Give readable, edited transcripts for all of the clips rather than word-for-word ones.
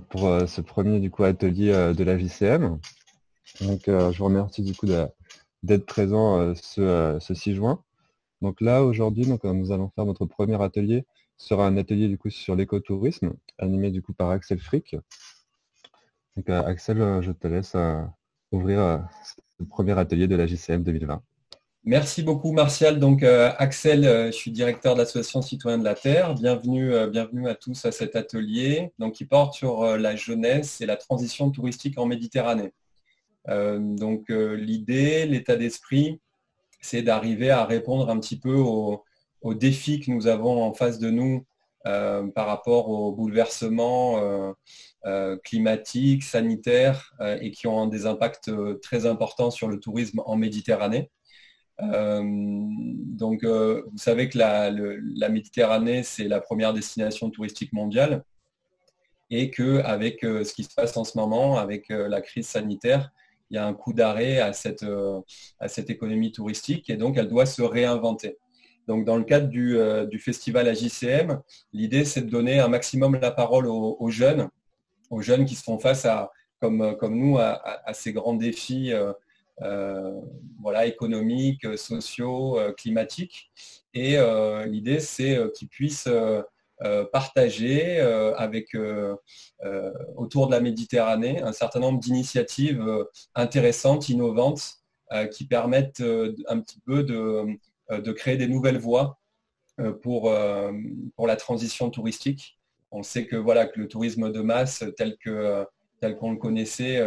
pour ce premier du coup atelier de la JCM. Donc je vous remercie du coup d'être présent ce 6 juin. Donc là aujourd'hui nous allons faire notre premier atelier. Ce sera un atelier du coup sur l'écotourisme, animé du coup par Axel Frick. Donc Axel, je te laisse ouvrir le premier atelier de la JCM 2020. Merci beaucoup Martial. Donc Axel, je suis directeur de l'Association Citoyens de la Terre. Bienvenue à tous à cet atelier qui porte sur la jeunesse et la transition touristique en Méditerranée. L'idée, l'état d'esprit, c'est d'arriver à répondre un petit peu aux défis que nous avons en face de nous par rapport aux bouleversements climatiques, sanitaires et qui ont des impacts très importants sur le tourisme en Méditerranée. Vous savez que la Méditerranée, c'est la première destination touristique mondiale et qu'avec ce qui se passe en ce moment, avec la crise sanitaire, il y a un coup d'arrêt à cette économie touristique et donc elle doit se réinventer. Donc dans le cadre du festival AJCM, l'idée c'est de donner un maximum la parole aux jeunes qui se font face comme nous à ces grands défis économiques, sociaux, climatiques. Et l'idée, c'est qu'ils puissent partager autour de la Méditerranée un certain nombre d'initiatives intéressantes, innovantes, qui permettent un petit peu de créer des nouvelles voies pour la transition touristique. On sait que le tourisme de masse tel qu'on le connaissait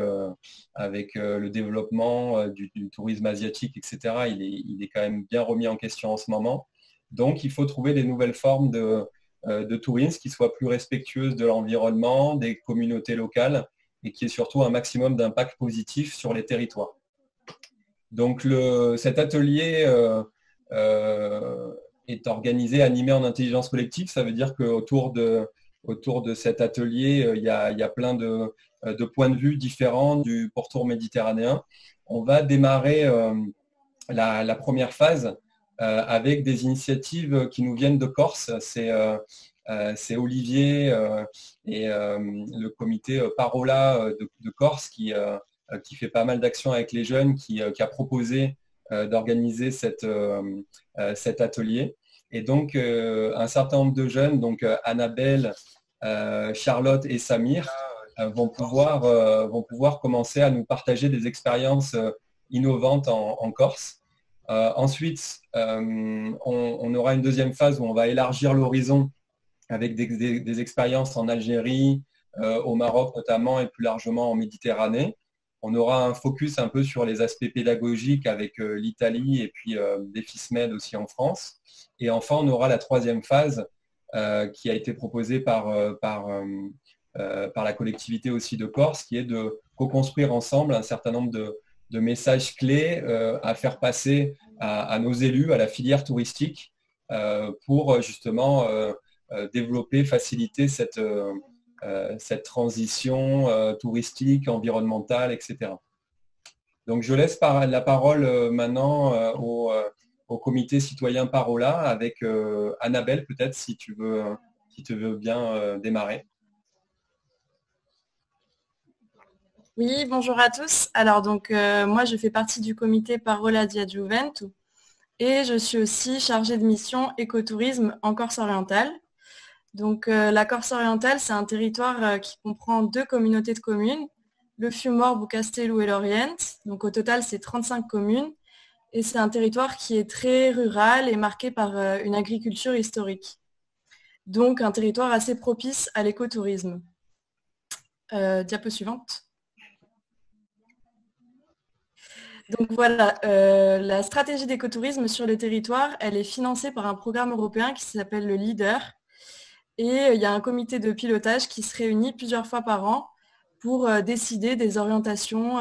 avec le développement du tourisme asiatique, etc., il est quand même bien remis en question en ce moment. Donc, il faut trouver des nouvelles formes de tourisme qui soient plus respectueuses de l'environnement, des communautés locales et qui aient surtout un maximum d'impact positif sur les territoires. Donc, cet atelier est organisé, animé en intelligence collective. Ça veut dire qu'autour de cet atelier, il y a plein de points de vue différents du pourtour méditerranéen. On va démarrer la première phase avec des initiatives qui nous viennent de Corse. C'est Olivier et le comité Parola de Corse qui fait pas mal d'actions avec les jeunes, qui a proposé d'organiser cet atelier. Et donc, un certain nombre de jeunes, donc Annabelle, Charlotte et Samir, vont pouvoir commencer à nous partager des expériences innovantes en Corse. Ensuite, on aura une deuxième phase où on va élargir l'horizon avec des expériences en Algérie, au Maroc notamment, et plus largement en Méditerranée. On aura un focus un peu sur les aspects pédagogiques avec l'Italie et puis des FISMED aussi en France. Et enfin, on aura la troisième phase qui a été proposée par la collectivité aussi de Corse, qui est de co-construire ensemble un certain nombre de messages clés à faire passer à nos élus, à la filière touristique, pour justement développer, faciliter cette transition touristique, environnementale, etc. Donc, je laisse la parole maintenant au comité citoyen Parola avec Annabelle, peut-être, si tu veux bien démarrer. Oui, bonjour à tous. Alors moi je fais partie du comité Parola di Adjuventu et je suis aussi chargée de mission écotourisme en Corse orientale. Donc la Corse orientale, c'est un territoire qui comprend 2 communautés de communes, le Fiumorbo, Castello et l'Orient. Donc au total, c'est 35 communes et c'est un territoire qui est très rural et marqué par une agriculture historique. Donc un territoire assez propice à l'écotourisme. Diapo suivante. Donc voilà, la stratégie d'écotourisme sur le territoire, elle est financée par un programme européen qui s'appelle le LEADER. Et il y a un comité de pilotage qui se réunit plusieurs fois par an pour décider des orientations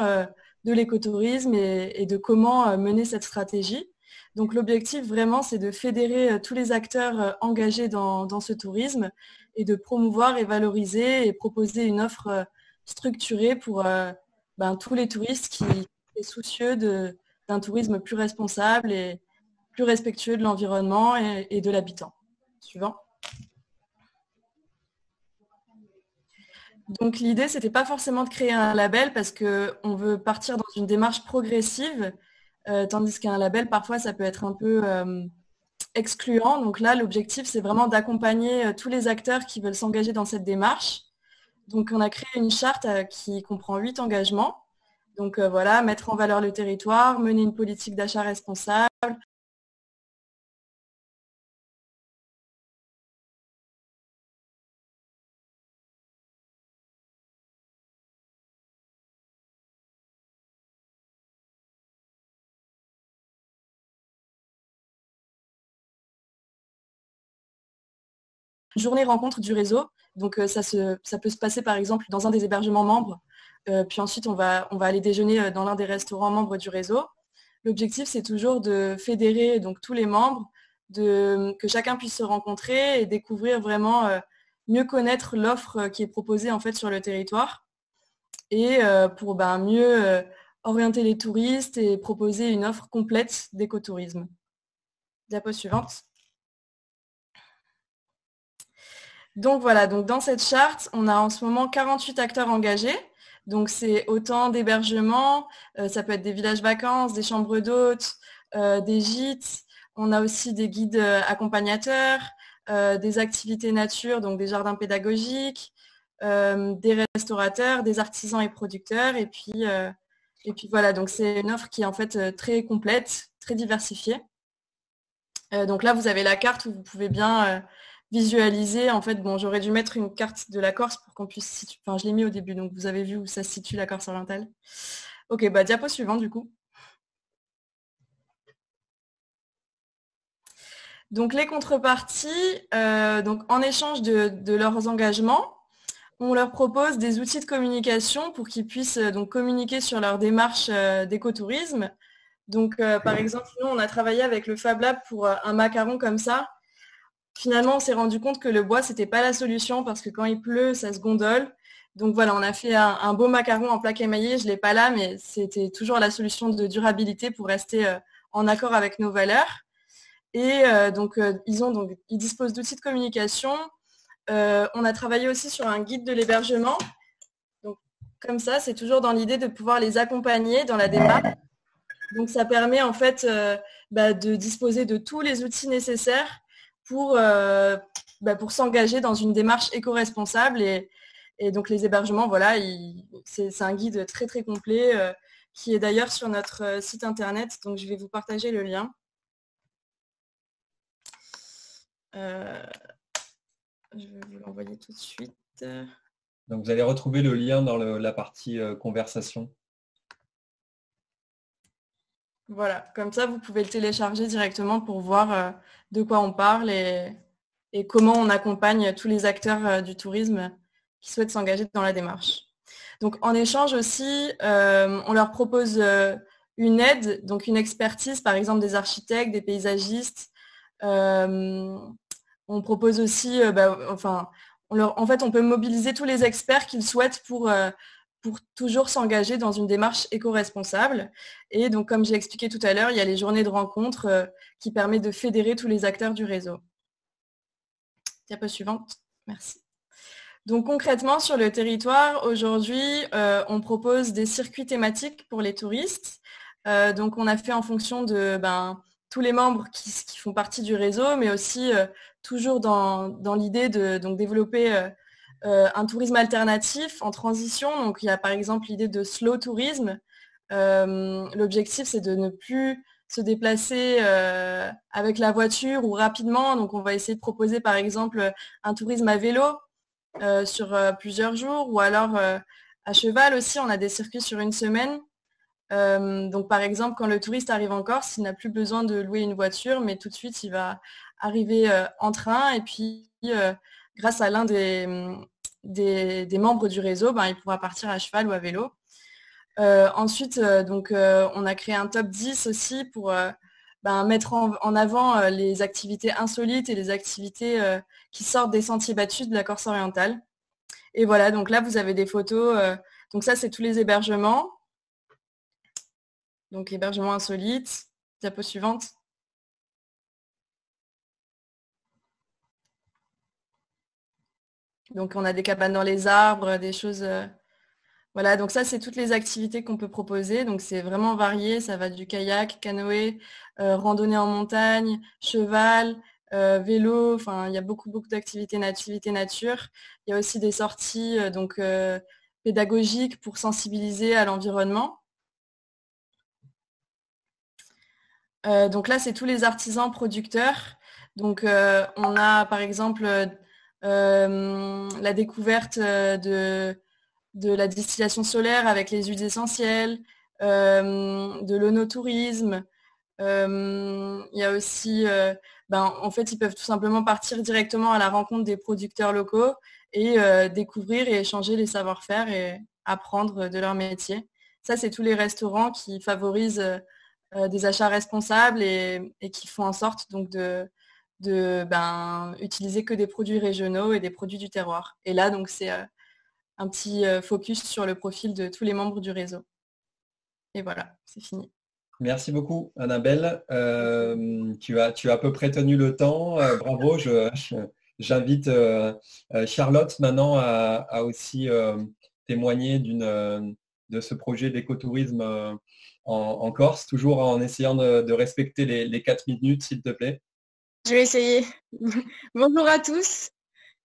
de l'écotourisme et de comment mener cette stratégie. Donc l'objectif vraiment, c'est de fédérer tous les acteurs engagés dans ce tourisme et de promouvoir et valoriser et proposer une offre structurée pour tous les touristes qui sont soucieux d'un tourisme plus responsable et plus respectueux de l'environnement et de l'habitant. Suivant. Donc l'idée, c'était pas forcément de créer un label parce qu'on veut partir dans une démarche progressive, tandis qu'un label, parfois, ça peut être un peu excluant. Donc là, l'objectif, c'est vraiment d'accompagner tous les acteurs qui veulent s'engager dans cette démarche. Donc on a créé une charte qui comprend 8 engagements. Donc voilà, mettre en valeur le territoire, mener une politique d'achat responsable. Journée rencontre du réseau. Donc ça peut se passer par exemple dans un des hébergements membres. Puis ensuite, on va aller déjeuner dans l'un des restaurants membres du réseau. L'objectif, c'est toujours de fédérer donc tous les membres, que chacun puisse se rencontrer et découvrir vraiment, mieux connaître l'offre qui est proposée en fait sur le territoire et pour mieux orienter les touristes et proposer une offre complète d'écotourisme. Diapo suivante. Donc voilà, donc dans cette charte, on a en ce moment 48 acteurs engagés. Donc c'est autant d'hébergements, ça peut être des villages vacances, des chambres d'hôtes, des gîtes. On a aussi des guides accompagnateurs, des activités nature, donc des jardins pédagogiques, des restaurateurs, des artisans et producteurs. Et puis voilà, donc c'est une offre qui est en fait très complète, très diversifiée. Donc là, vous avez la carte où vous pouvez bien visualiser. En fait, bon, j'aurais dû mettre une carte de la Corse pour qu'on puisse situer. Enfin, je l'ai mis au début, donc vous avez vu où ça se situe la Corse orientale. Ok, diapo suivante du coup. Donc les contreparties, donc en échange de leurs engagements, on leur propose des outils de communication pour qu'ils puissent donc communiquer sur leur démarche d'écotourisme. Donc par exemple, nous on a travaillé avec le Fab Lab pour un macaron comme ça. Finalement, on s'est rendu compte que le bois, c'était pas la solution parce que quand il pleut, ça se gondole. Donc voilà, on a fait un beau macaron en plaque émaillée. Je l'ai pas là, mais c'était toujours la solution de durabilité pour rester en accord avec nos valeurs. Et ils disposent d'outils de communication. On a travaillé aussi sur un guide de l'hébergement. Donc comme ça, c'est toujours dans l'idée de pouvoir les accompagner dans la démarche. Donc ça permet en fait de disposer de tous les outils nécessaires pour s'engager dans une démarche éco-responsable. Et donc les hébergements, voilà, c'est un guide très très complet qui est d'ailleurs sur notre site internet. Donc je vais vous partager le lien. Je vais vous l'envoyer tout de suite. Donc vous allez retrouver le lien dans la partie conversation. Voilà, comme ça, vous pouvez le télécharger directement pour voir de quoi on parle et comment on accompagne tous les acteurs du tourisme qui souhaitent s'engager dans la démarche. Donc, en échange aussi, on leur propose une aide, donc une expertise, par exemple des architectes, des paysagistes. On propose aussi, on peut mobiliser tous les experts qu'ils souhaitent pour toujours s'engager dans une démarche éco-responsable. Et donc, comme j'ai expliqué tout à l'heure, il y a les journées de rencontres qui permettent de fédérer tous les acteurs du réseau. Diapo suivante. Merci. Donc, concrètement, sur le territoire, aujourd'hui, on propose des circuits thématiques pour les touristes. Donc, on a fait en fonction de tous les membres qui font partie du réseau, mais aussi toujours dans l'idée de développer un tourisme alternatif en transition. Donc, il y a par exemple l'idée de slow tourisme. L'objectif, c'est de ne plus se déplacer avec la voiture ou rapidement. Donc, on va essayer de proposer par exemple un tourisme à vélo sur plusieurs jours ou alors à cheval aussi. On a des circuits sur une semaine. Donc, par exemple, quand le touriste arrive en Corse, il n'a plus besoin de louer une voiture, mais tout de suite, il va arriver en train et puis grâce à l'un des membres du réseau, il pourra partir à cheval ou à vélo. Ensuite, on a créé un top 10 aussi pour mettre en avant les activités insolites et les activités qui sortent des sentiers battus de la Corse orientale. Et voilà, donc là, vous avez des photos. Donc ça, c'est tous les hébergements. Donc, hébergements insolites. Diapo suivante. Donc on a des cabanes dans les arbres, des choses. Voilà, donc ça c'est toutes les activités qu'on peut proposer. Donc c'est vraiment varié. Ça va du kayak, canoë, randonnée en montagne, cheval, vélo. Enfin, il y a beaucoup d'activités nature. Il y a aussi des sorties pédagogiques pour sensibiliser à l'environnement. Donc là, c'est tous les artisans producteurs. Donc on a par exemple la découverte de la distillation solaire avec les huiles essentielles, de l'onotourisme. Il y a aussi, en fait, ils peuvent tout simplement partir directement à la rencontre des producteurs locaux et découvrir et échanger les savoir-faire et apprendre de leur métier. Ça, c'est tous les restaurants qui favorisent des achats responsables et qui font en sorte donc utiliser que des produits régionaux et des produits du terroir. Et là, donc, c'est un petit focus sur le profil de tous les membres du réseau. Et voilà, c'est fini. Merci beaucoup, Annabelle. Tu as à peu près tenu le temps. Bravo. J'invite Charlotte maintenant à aussi témoigner de ce projet d'écotourisme en Corse, toujours en essayant de respecter les 4 minutes, s'il te plaît. Je vais essayer. Bonjour à tous.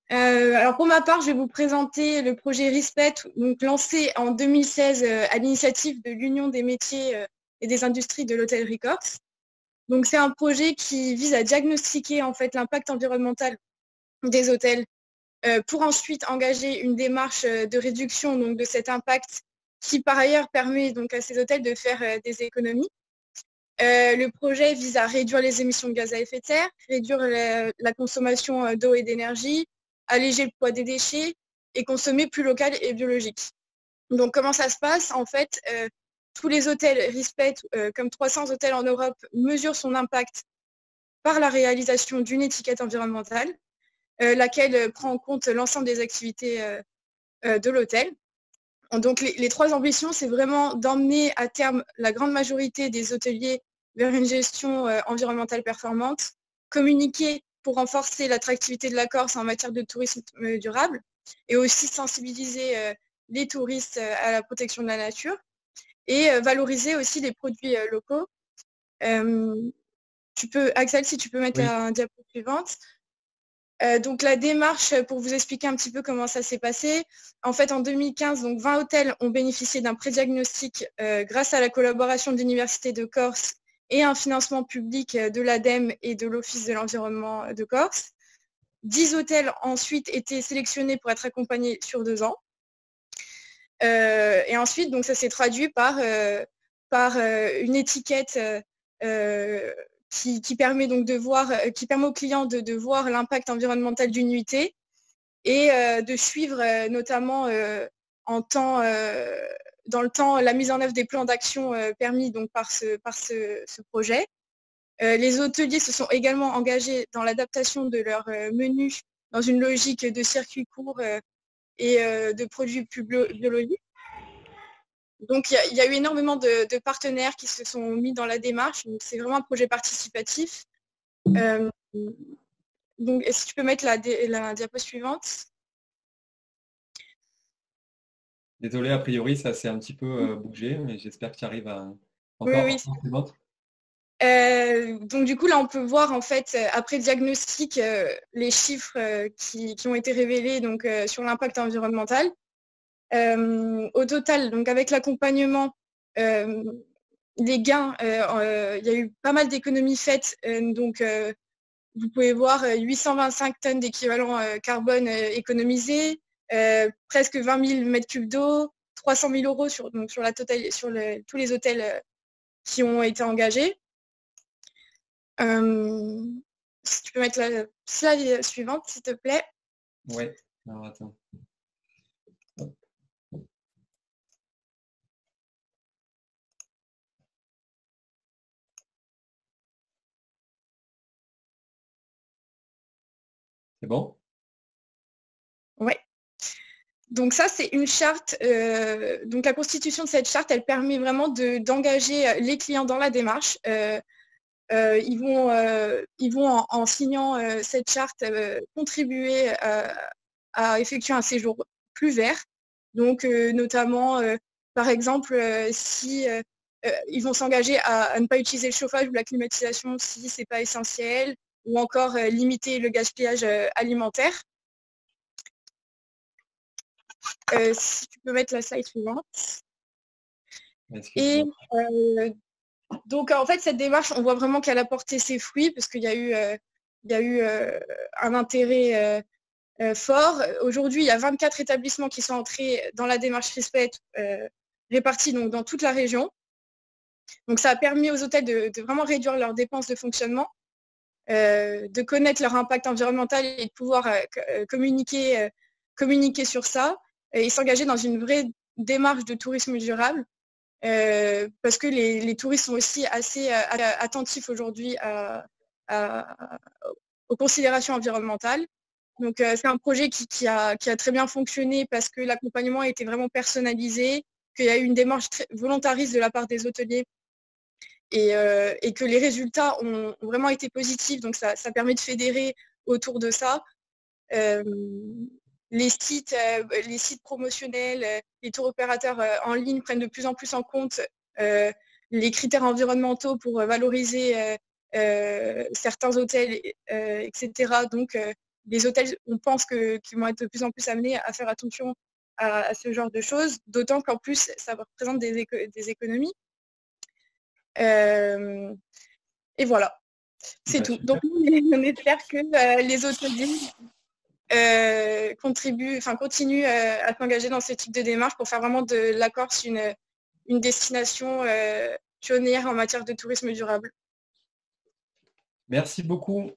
Alors pour ma part, je vais vous présenter le projet RISPET, donc lancé en 2016 à l'initiative de l'Union des métiers et des industries de l'hôtellerie corse. Donc c'est un projet qui vise à diagnostiquer en fait l'impact environnemental des hôtels pour ensuite engager une démarche de réduction donc de cet impact qui par ailleurs permet donc à ces hôtels de faire des économies. Le projet vise à réduire les émissions de gaz à effet de serre, réduire la consommation d'eau et d'énergie, alléger le poids des déchets et consommer plus local et biologique. Donc comment ça se passe? En fait, tous les hôtels RISPET, comme 300 hôtels en Europe, mesurent son impact par la réalisation d'une étiquette environnementale, laquelle prend en compte l'ensemble des activités de l'hôtel. Donc les 3 ambitions, c'est vraiment d'emmener à terme la grande majorité des hôteliers vers une gestion environnementale performante, communiquer pour renforcer l'attractivité de la Corse en matière de tourisme durable et aussi sensibiliser les touristes à la protection de la nature et valoriser aussi les produits locaux. Axel, si tu peux mettre la diapo suivante. Donc la démarche, pour vous expliquer un petit peu comment ça s'est passé, en fait en 2015, donc 20 hôtels ont bénéficié d'un pré-diagnostic grâce à la collaboration de l'Université de Corse et un financement public de l'ADEME et de l'Office de l'environnement de Corse. 10 hôtels ensuite étaient sélectionnés pour être accompagnés sur 2 ans. Et ensuite, donc, ça s'est traduit par une étiquette qui permet donc qui permet aux clients de voir l'impact environnemental d'une nuitée et de suivre notamment dans le temps la mise en œuvre des plans d'action permis donc par ce projet. Les hôteliers se sont également engagés dans l'adaptation de leur menu dans une logique de circuit court et de produits plus biologiques. Donc il y a eu énormément de partenaires qui se sont mis dans la démarche. C'est vraiment un projet participatif. Donc est-ce que tu peux mettre la diapo suivante? Désolé, a priori, ça s'est un petit peu bougé, mais j'espère que tu arrives à encore. Oui. Donc du coup là on peut voir en fait après le diagnostic les chiffres qui ont été révélés donc sur l'impact environnemental. Au total, donc avec l'accompagnement, les gains, il y a eu pas mal d'économies faites. Donc vous pouvez voir 825 tonnes d'équivalent carbone économisés, presque 20 000 mètres cubes d'eau, 300 000 euros sur la totale, tous les hôtels qui ont été engagés. Si tu peux mettre la slide suivante, s'il te plaît. Oui, alors attends. C'est bon? Oui. Donc ça, c'est une charte. Donc la constitution de cette charte, elle permet vraiment d'engager les clients dans la démarche. Ils vont en signant cette charte contribuer à effectuer un séjour plus vert. Donc, notamment, par exemple, si ils vont s'engager à ne pas utiliser le chauffage ou la climatisation si ce n'est pas essentiel, ou encore limiter le gaspillage alimentaire. Si tu peux mettre la slide suivante. Et donc, en fait, cette démarche, on voit vraiment qu'elle a porté ses fruits parce qu'il y a eu un intérêt fort. Aujourd'hui, il y a 24 établissements qui sont entrés dans la démarche Respect, répartis donc, dans toute la région. Donc, ça a permis aux hôtels de vraiment réduire leurs dépenses de fonctionnement, de connaître leur impact environnemental et de pouvoir communiquer sur ça et s'engager dans une vraie démarche de tourisme durable. Parce que les touristes sont aussi assez attentifs aujourd'hui aux considérations environnementales. Donc, c'est un projet qui a très bien fonctionné parce que l'accompagnement a été vraiment personnalisé, qu'il y a eu une démarche très volontariste de la part des hôteliers et que les résultats ont vraiment été positifs. Donc, ça permet de fédérer autour de ça. Les sites promotionnels, les tours opérateurs en ligne prennent de plus en plus en compte les critères environnementaux pour valoriser certains hôtels, etc. Donc, les hôtels, on pense qu'ils vont être de plus en plus amenés à faire attention à ce genre de choses, d'autant qu'en plus, ça représente des économies. Et voilà, c'est tout. Donc, on espère que les hôteliers continuent à s'engager dans ce type de démarche pour faire vraiment de la Corse une destination pionnière en matière de tourisme durable. Merci beaucoup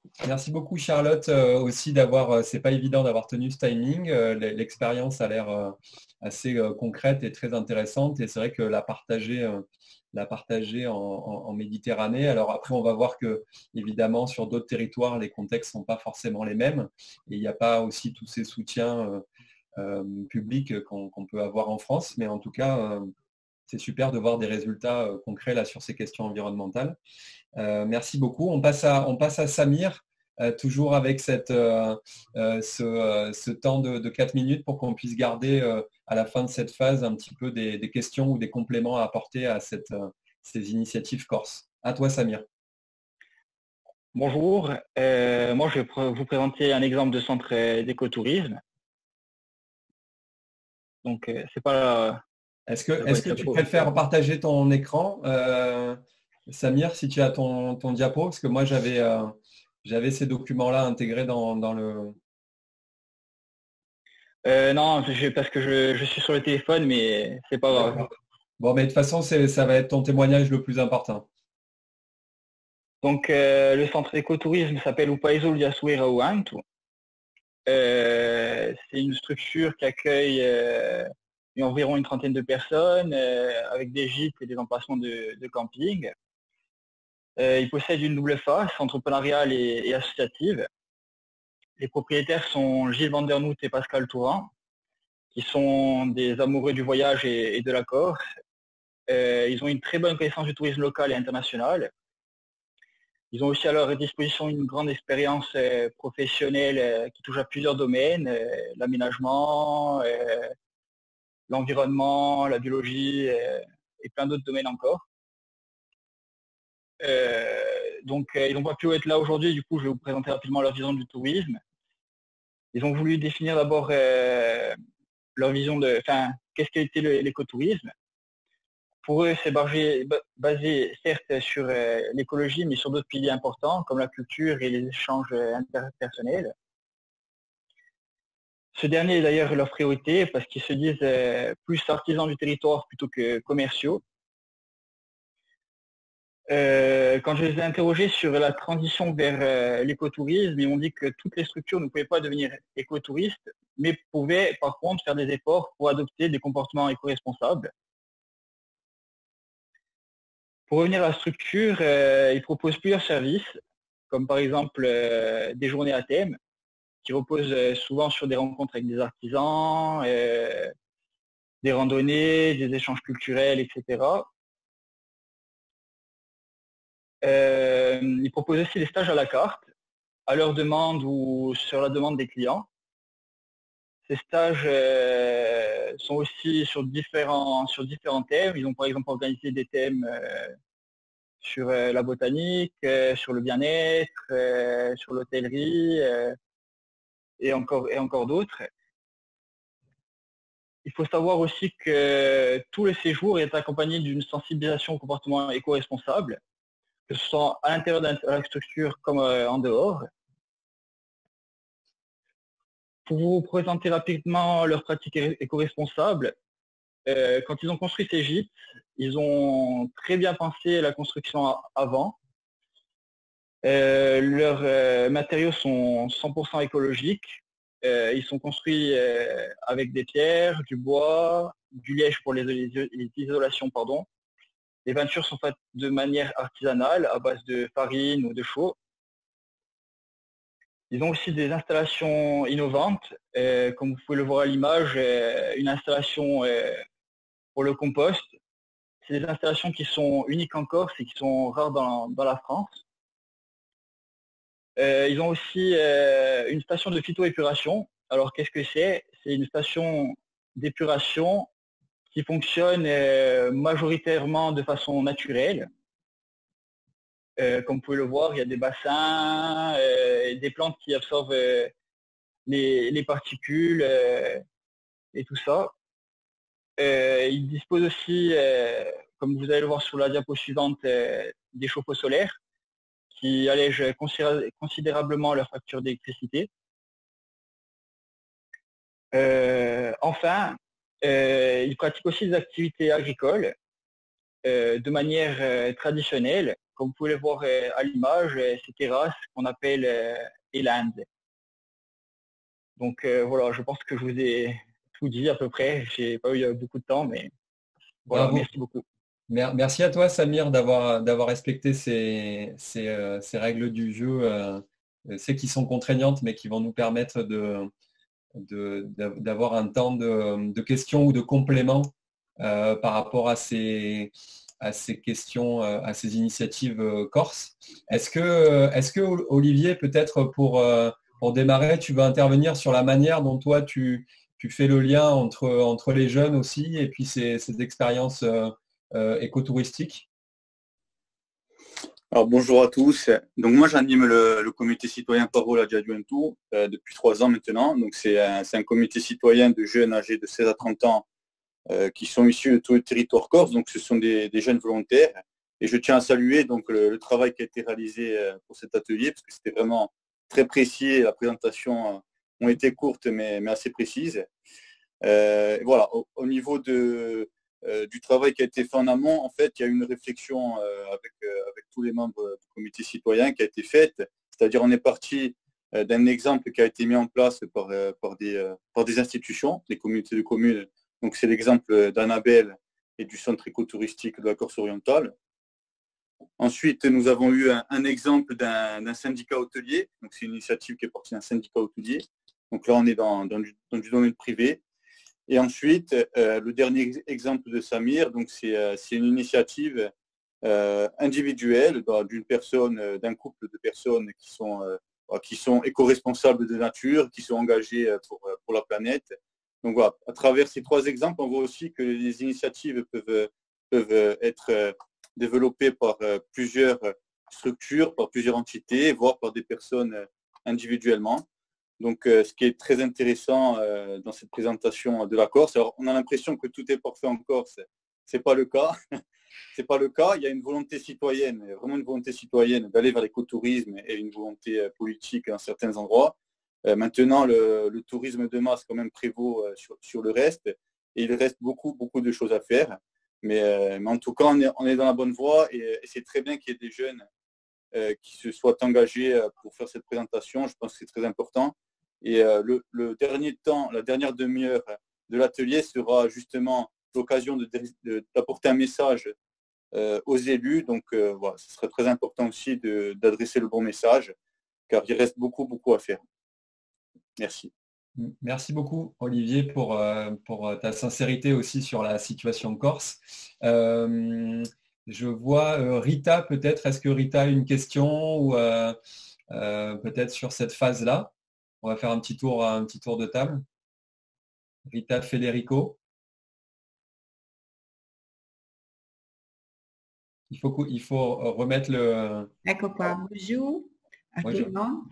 Charlotte aussi d'avoir, c'est pas évident d'avoir tenu ce timing. L'expérience a l'air assez concrète et très intéressante et c'est vrai que la partager en Méditerranée. Alors après, on va voir que évidemment sur d'autres territoires, les contextes ne sont pas forcément les mêmes et il n'y a pas aussi tous ces soutiens publics qu'on peut avoir en France, mais en tout cas, c'est super de voir des résultats concrets là sur ces questions environnementales. Merci beaucoup. On passe à Samir, toujours avec ce temps de 4 minutes pour qu'on puisse garder à la fin de cette phase un petit peu des questions ou des compléments à apporter à ces initiatives corse. À toi, Samir. Bonjour. Moi, je vais vous présenter un exemple de centre d'écotourisme. Donc, c'est pas... Est-ce que tu préfères partager ton écran Samir, si tu as ton diapo, parce que moi j'avais ces documents-là intégrés dans le... Non, parce que je suis sur le téléphone, mais c'est pas grave. Bon, mais de toute façon, ça va être ton témoignage le plus important. Donc, le centre d'écotourisme s'appelle Upaiso Liasuera Uantu. C'est une structure qui accueille environ une trentaine de personnes avec des gîtes et des emplacements de camping. Il possède une double face, entrepreneuriale et associative. Les propriétaires sont Gilles Vandernoot et Pascal Touran, qui sont des amoureux du voyage et de la Corse. Ils ont une très bonne connaissance du tourisme local et international. Ils ont aussi à leur disposition une grande expérience professionnelle qui touche à plusieurs domaines, l'aménagement, l'environnement, la biologie et plein d'autres domaines encore. Donc, ils n'ont pas pu être là aujourd'hui, du coup, je vais vous présenter rapidement leur vision du tourisme. Ils ont voulu définir d'abord leur vision qu'est-ce qu'a été l'écotourisme. Pour eux, c'est basé certes sur l'écologie, mais sur d'autres piliers importants, comme la culture et les échanges interpersonnels. Ce dernier est d'ailleurs leur priorité, parce qu'ils se disent plus artisans du territoire plutôt que commerciaux. Quand je les ai interrogés sur la transition vers l'écotourisme, ils m'ont dit que toutes les structures ne pouvaient pas devenir écotouristes, mais pouvaient par contre faire des efforts pour adopter des comportements éco-responsables. Pour revenir à la structure, ils proposent plusieurs services, comme par exemple des journées à thème, qui reposent souvent sur des rencontres avec des artisans, des randonnées, des échanges culturels, etc. Ils proposent aussi des stages à la carte, à leur demande ou sur la demande des clients. Ces stages sont aussi sur différents thèmes. Ils ont par exemple organisé des thèmes sur la botanique, sur le bien-être, sur l'hôtellerie et encore d'autres. Il faut savoir aussi que tout le séjour est accompagné d'une sensibilisation au comportement éco-responsable, que ce soit à l'intérieur de la structure comme en dehors. Pour vous présenter rapidement leurs pratiques éco-responsables, quand ils ont construit ces gîtes, ils ont très bien pensé la construction avant. Leurs matériaux sont 100% écologiques. Ils sont construits avec des pierres, du bois, du liège pour les isolations, pardon. Les peintures sont faites de manière artisanale à base de farine ou de chaux. Ils ont aussi des installations innovantes, comme vous pouvez le voir à l'image, une installation pour le compost. C'est des installations qui sont uniques en Corse et qui sont rares dans la France. Ils ont aussi une station de phytoépuration. Alors qu'est-ce que c'est? C'est une station d'épuration qui fonctionne majoritairement de façon naturelle. Comme vous pouvez le voir, il y a des bassins, des plantes qui absorbent les particules et tout ça. Ils disposent aussi, comme vous allez le voir sur la diapo suivante, des chauffe-eau solaires qui allègent considérablement leur facture d'électricité. Enfin, ils pratiquent aussi des activités agricoles de manière traditionnelle. Comme vous pouvez le voir à l'image, ces terrasses qu'on appelle Eland. Donc voilà, je pense que je vous ai tout dit à peu près. J'ai pas eu beaucoup de temps, mais voilà, Bravo. merci beaucoup. Merci à toi, Samir, d'avoir respecté ces règles du jeu, c'est qui sont contraignantes, mais qui vont nous permettre d'avoir un temps de questions ou de compléments par rapport à ces questions, à ces initiatives corse. Est-ce que Olivier, peut-être pour démarrer, tu vas intervenir sur la manière dont toi tu fais le lien entre les jeunes aussi et puis ces expériences écotouristiques? Alors bonjour à tous. Donc moi j'anime le comité citoyen Parola di Adjuventu depuis 3 ans maintenant. Donc c'est un comité citoyen de jeunes âgés de 16 à 30 ans qui sont issus de tout le territoire corse. Donc ce sont des jeunes volontaires. Et je tiens à saluer donc le travail qui a été réalisé pour cet atelier parce que c'était vraiment très précis. La présentation ont été courtes mais assez précises. Voilà, au niveau du travail qui a été fait en amont, en fait, il y a eu une réflexion avec tous les membres du comité citoyen qui a été faite. C'est-à-dire, on est parti d'un exemple qui a été mis en place par des institutions, des communautés de communes. Donc, c'est l'exemple d'Annabelle et du centre écotouristique de la Corse orientale. Ensuite, nous avons eu un exemple d'un syndicat hôtelier. Donc, c'est une initiative qui est partie d'un syndicat hôtelier. Donc là, on est dans du domaine privé. Et ensuite, le dernier exemple de Samir, donc c'est une initiative individuelle d'une personne, d'un couple de personnes qui sont éco-responsables de nature, qui sont engagées pour la planète. Donc voilà, à travers ces 3 exemples, on voit aussi que les initiatives peuvent être développées par plusieurs structures, par plusieurs entités, voire par des personnes individuellement. Donc, ce qui est très intéressant dans cette présentation de la Corse, alors on a l'impression que tout est parfait en Corse, c'est pas le cas. C'est pas le cas. Il y a une volonté citoyenne, vraiment une volonté citoyenne d'aller vers l'écotourisme et une volonté politique dans certains endroits. Maintenant, le tourisme de masse quand même prévaut sur le reste, et il reste beaucoup de choses à faire. Mais en tout cas, on est dans la bonne voie et c'est très bien qu'il y ait des jeunes qui se soient engagés pour faire cette présentation. Je pense que c'est très important. Et le dernier temps, la dernière demi-heure de l'atelier sera justement l'occasion d'apporter un message aux élus. Donc voilà, ce serait très important aussi d'adresser le bon message, car il reste beaucoup à faire. Merci. Merci beaucoup, Olivier, pour ta sincérité aussi sur la situation corse. Je vois Rita, peut-être. Est-ce que Rita a une question ou peut-être sur cette phase-là? On va faire un petit tour de table. Rita Federico. Il faut remettre le... Ecco qua, bonjour a Bonjour. tout le monde.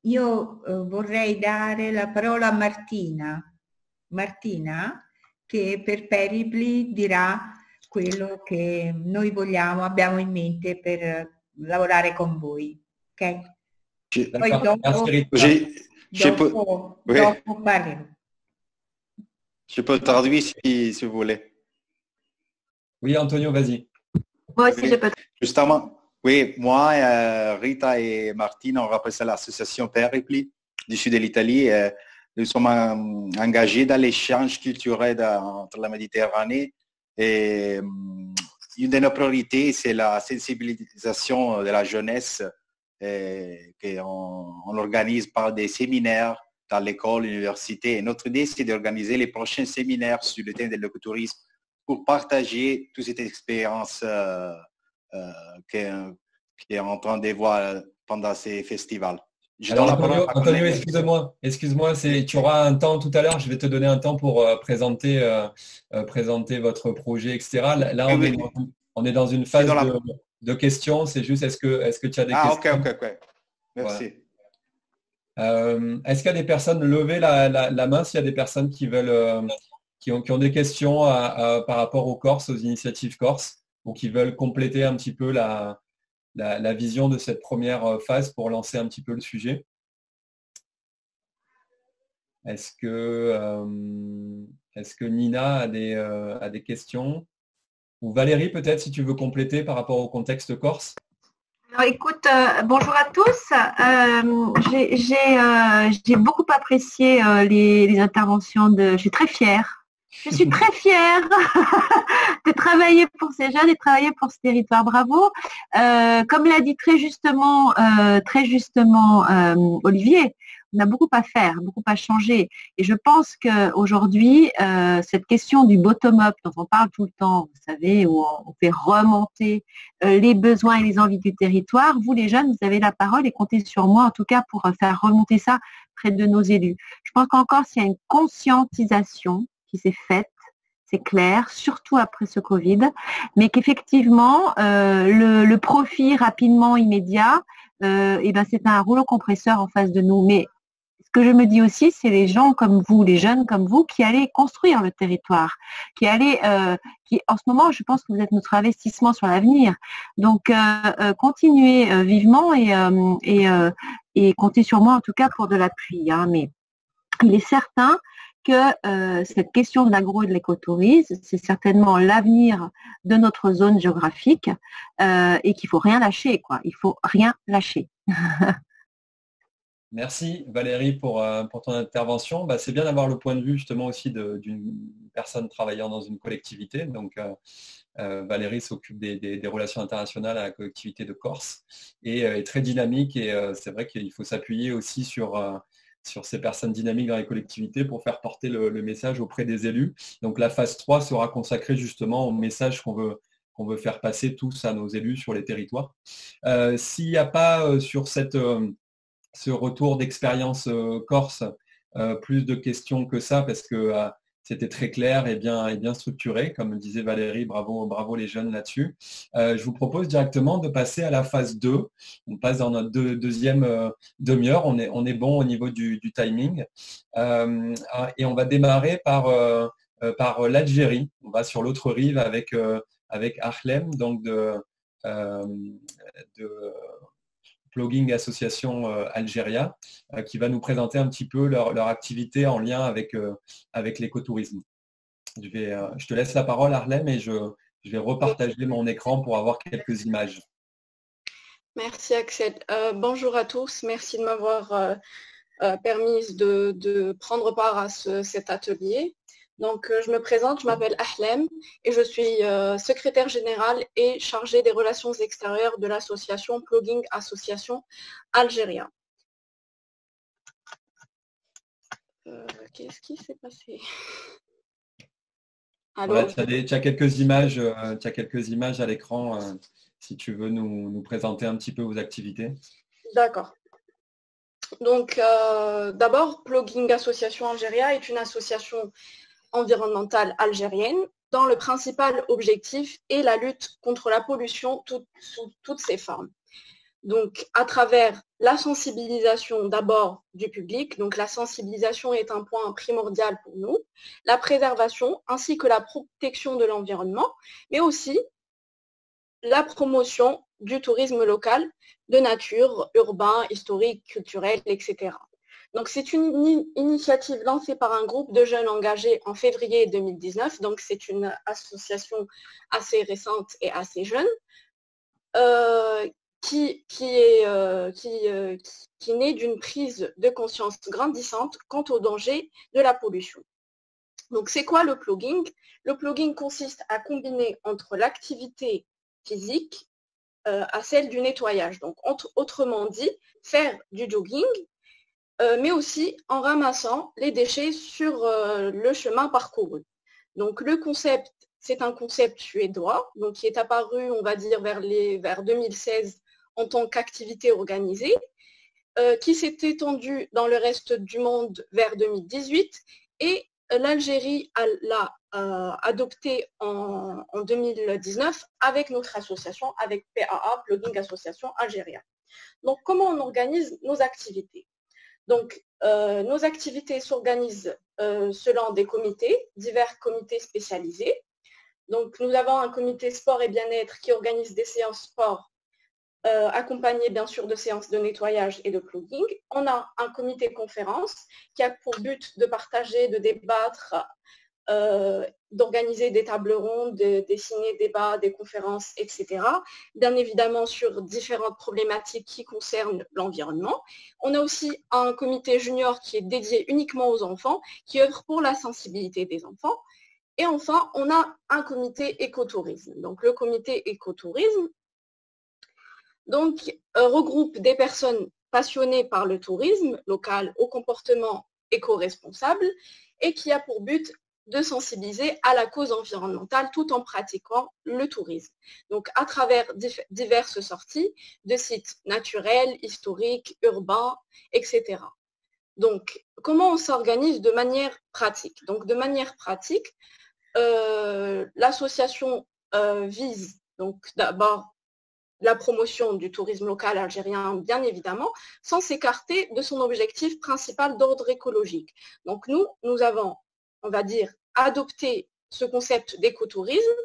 Io vorrei dare la parola a Martina. Martina, che per Peripli dirà quello che noi abbiamo in mente per lavorare con voi. Ok? Poi dopo parlerò. Je peux traduire si vous voulez. Oui, Antonio, vas-y. Moi aussi, je peux. Justement, oui, moi, Rita et Martine, on représente l'association Peripli du sud de l'Italie. Nous sommes engagés dans l'échange culturel entre la Méditerranée. Et une de nos priorités, c'est la sensibilisation de la jeunesse qu'on organise par des séminaires dans l'école, l'université. Et notre idée, c'est d'organiser les prochains séminaires sur le thème de l'écotourisme pour partager toute cette expérience qu'on est en train de voir pendant ces festivals. Alors, Antonio, excuse-moi, tu auras un temps tout à l'heure, je vais te donner un temps pour présenter votre projet, etc. Là, on est dans une phase de questions, c'est juste, est-ce que tu as des questions? Ok. Merci. Voilà. Est-ce qu'il y a des personnes, levez la main s'il y a des personnes qui veulent, qui ont des questions par rapport aux Corses, aux initiatives Corses, ou qui veulent compléter un petit peu la vision de cette première phase pour lancer un petit peu le sujet. Est-ce que Nina a des questions? Ou Valérie, peut-être, si tu veux compléter par rapport au contexte corse? Alors, écoute, bonjour à tous. J'ai beaucoup apprécié les interventions je suis très fière. Je suis très fière de travailler pour ces jeunes et de travailler pour ce territoire. Bravo. Comme l'a dit très justement Olivier, on a beaucoup à faire, beaucoup à changer. Et je pense qu'aujourd'hui, cette question du bottom-up dont on parle tout le temps, vous savez, où on fait remonter les besoins et les envies du territoire, vous les jeunes, vous avez la parole et comptez sur moi en tout cas pour faire remonter ça près de nos élus. Je pense qu'encore s'il y a une conscientisation qui s'est faite, c'est clair, surtout après ce Covid, mais qu'effectivement, le profit rapidement immédiat, c'est un rouleau compresseur en face de nous. Mais ce que je me dis aussi, c'est les gens comme vous, les jeunes comme vous, qui allez construire le territoire, qui en ce moment, je pense que vous êtes notre investissement sur l'avenir. Donc, continuez vivement et comptez sur moi en tout cas pour de l'appui. Hein, mais il est certain que cette question de l'agro et de l'écotourisme, c'est certainement l'avenir de notre zone géographique et qu'il ne faut rien lâcher, quoi. Il ne faut rien lâcher. Merci Valérie pour ton intervention. C'est bien d'avoir le point de vue justement aussi d'une personne travaillant dans une collectivité. Donc Valérie s'occupe des relations internationales à la collectivité de Corse et est très dynamique et c'est vrai qu'il faut s'appuyer aussi sur ces personnes dynamiques dans les collectivités pour faire porter le message auprès des élus. Donc la phase 3 sera consacrée justement au message qu'on veut faire passer tous à nos élus sur les territoires. S'il n'y a pas sur ce retour d'expérience corse plus de questions que ça, parce que c'était très clair et bien structuré, comme disait Valérie, bravo les jeunes là-dessus. Je vous propose directement de passer à la phase 2. On passe dans notre deuxième demi-heure, on est bon au niveau du timing. Et on va démarrer par l'Algérie. On va sur l'autre rive avec Ahlem, donc de Plugging Association Algéria, qui va nous présenter un petit peu leur activité en lien avec l'écotourisme. Je te laisse la parole, Ahlem, et je vais repartager mon écran pour avoir quelques images. Merci Axel. Bonjour à tous, merci de m'avoir permis de prendre part à cet atelier. Donc, je me présente, je m'appelle Ahlem et je suis secrétaire générale et chargée des relations extérieures de l'association Plugging Association Algéria. Qu'est-ce qui s'est passé? Voilà, tu as quelques images à l'écran si tu veux nous présenter un petit peu vos activités. D'accord. Donc, d'abord, Plogging Association Algérie est une association environnementale algérienne dont le principal objectif est la lutte contre la pollution sous toutes ses formes. Donc, à travers la sensibilisation d'abord du public, donc la sensibilisation est un point primordial pour nous, la préservation ainsi que la protection de l'environnement, mais aussi la promotion du tourisme local, de nature, urbain, historique, culturel, etc. Donc, c'est une initiative lancée par un groupe de jeunes engagés en février 2019, donc c'est une association assez récente et assez jeune, qui naît d'une prise de conscience grandissante quant au danger de la pollution. Donc, c'est quoi le plogging? Le plogging consiste à combiner entre l'activité physique à celle du nettoyage. Donc, autrement dit, faire du jogging, mais aussi en ramassant les déchets sur le chemin parcouru. Donc, le concept, c'est un concept suédois, donc qui est apparu, on va dire, vers 2016 en tant qu'activité organisée, qui s'est étendu dans le reste du monde vers 2018 et l'Algérie l'a adopté en 2019 avec notre association, avec PAA, Plogging Association Algérie. Donc, comment on organise nos activités? Donc, nos activités s'organisent selon des comités, divers comités spécialisés. Donc, nous avons un comité sport et bien-être qui organise des séances sport accompagné bien sûr de séances de nettoyage et de plogging. On a un comité conférence qui a pour but de partager, de débattre, d'organiser des tables rondes, de dessiner des débats, des conférences, etc. Bien évidemment sur différentes problématiques qui concernent l'environnement. On a aussi un comité junior qui est dédié uniquement aux enfants, qui œuvre pour la sensibilité des enfants. Et enfin, on a un comité écotourisme. Donc le comité écotourisme, donc, regroupe des personnes passionnées par le tourisme local au comportement éco-responsable et qui a pour but de sensibiliser à la cause environnementale tout en pratiquant le tourisme. Donc, à travers diverses sorties de sites naturels, historiques, urbains, etc. Donc, comment on s'organise de manière pratique? Donc, de manière pratique, l'association vise donc d'abord la promotion du tourisme local algérien, bien évidemment, sans s'écarter de son objectif principal d'ordre écologique. Donc nous avons, on va dire, adopté ce concept d'écotourisme,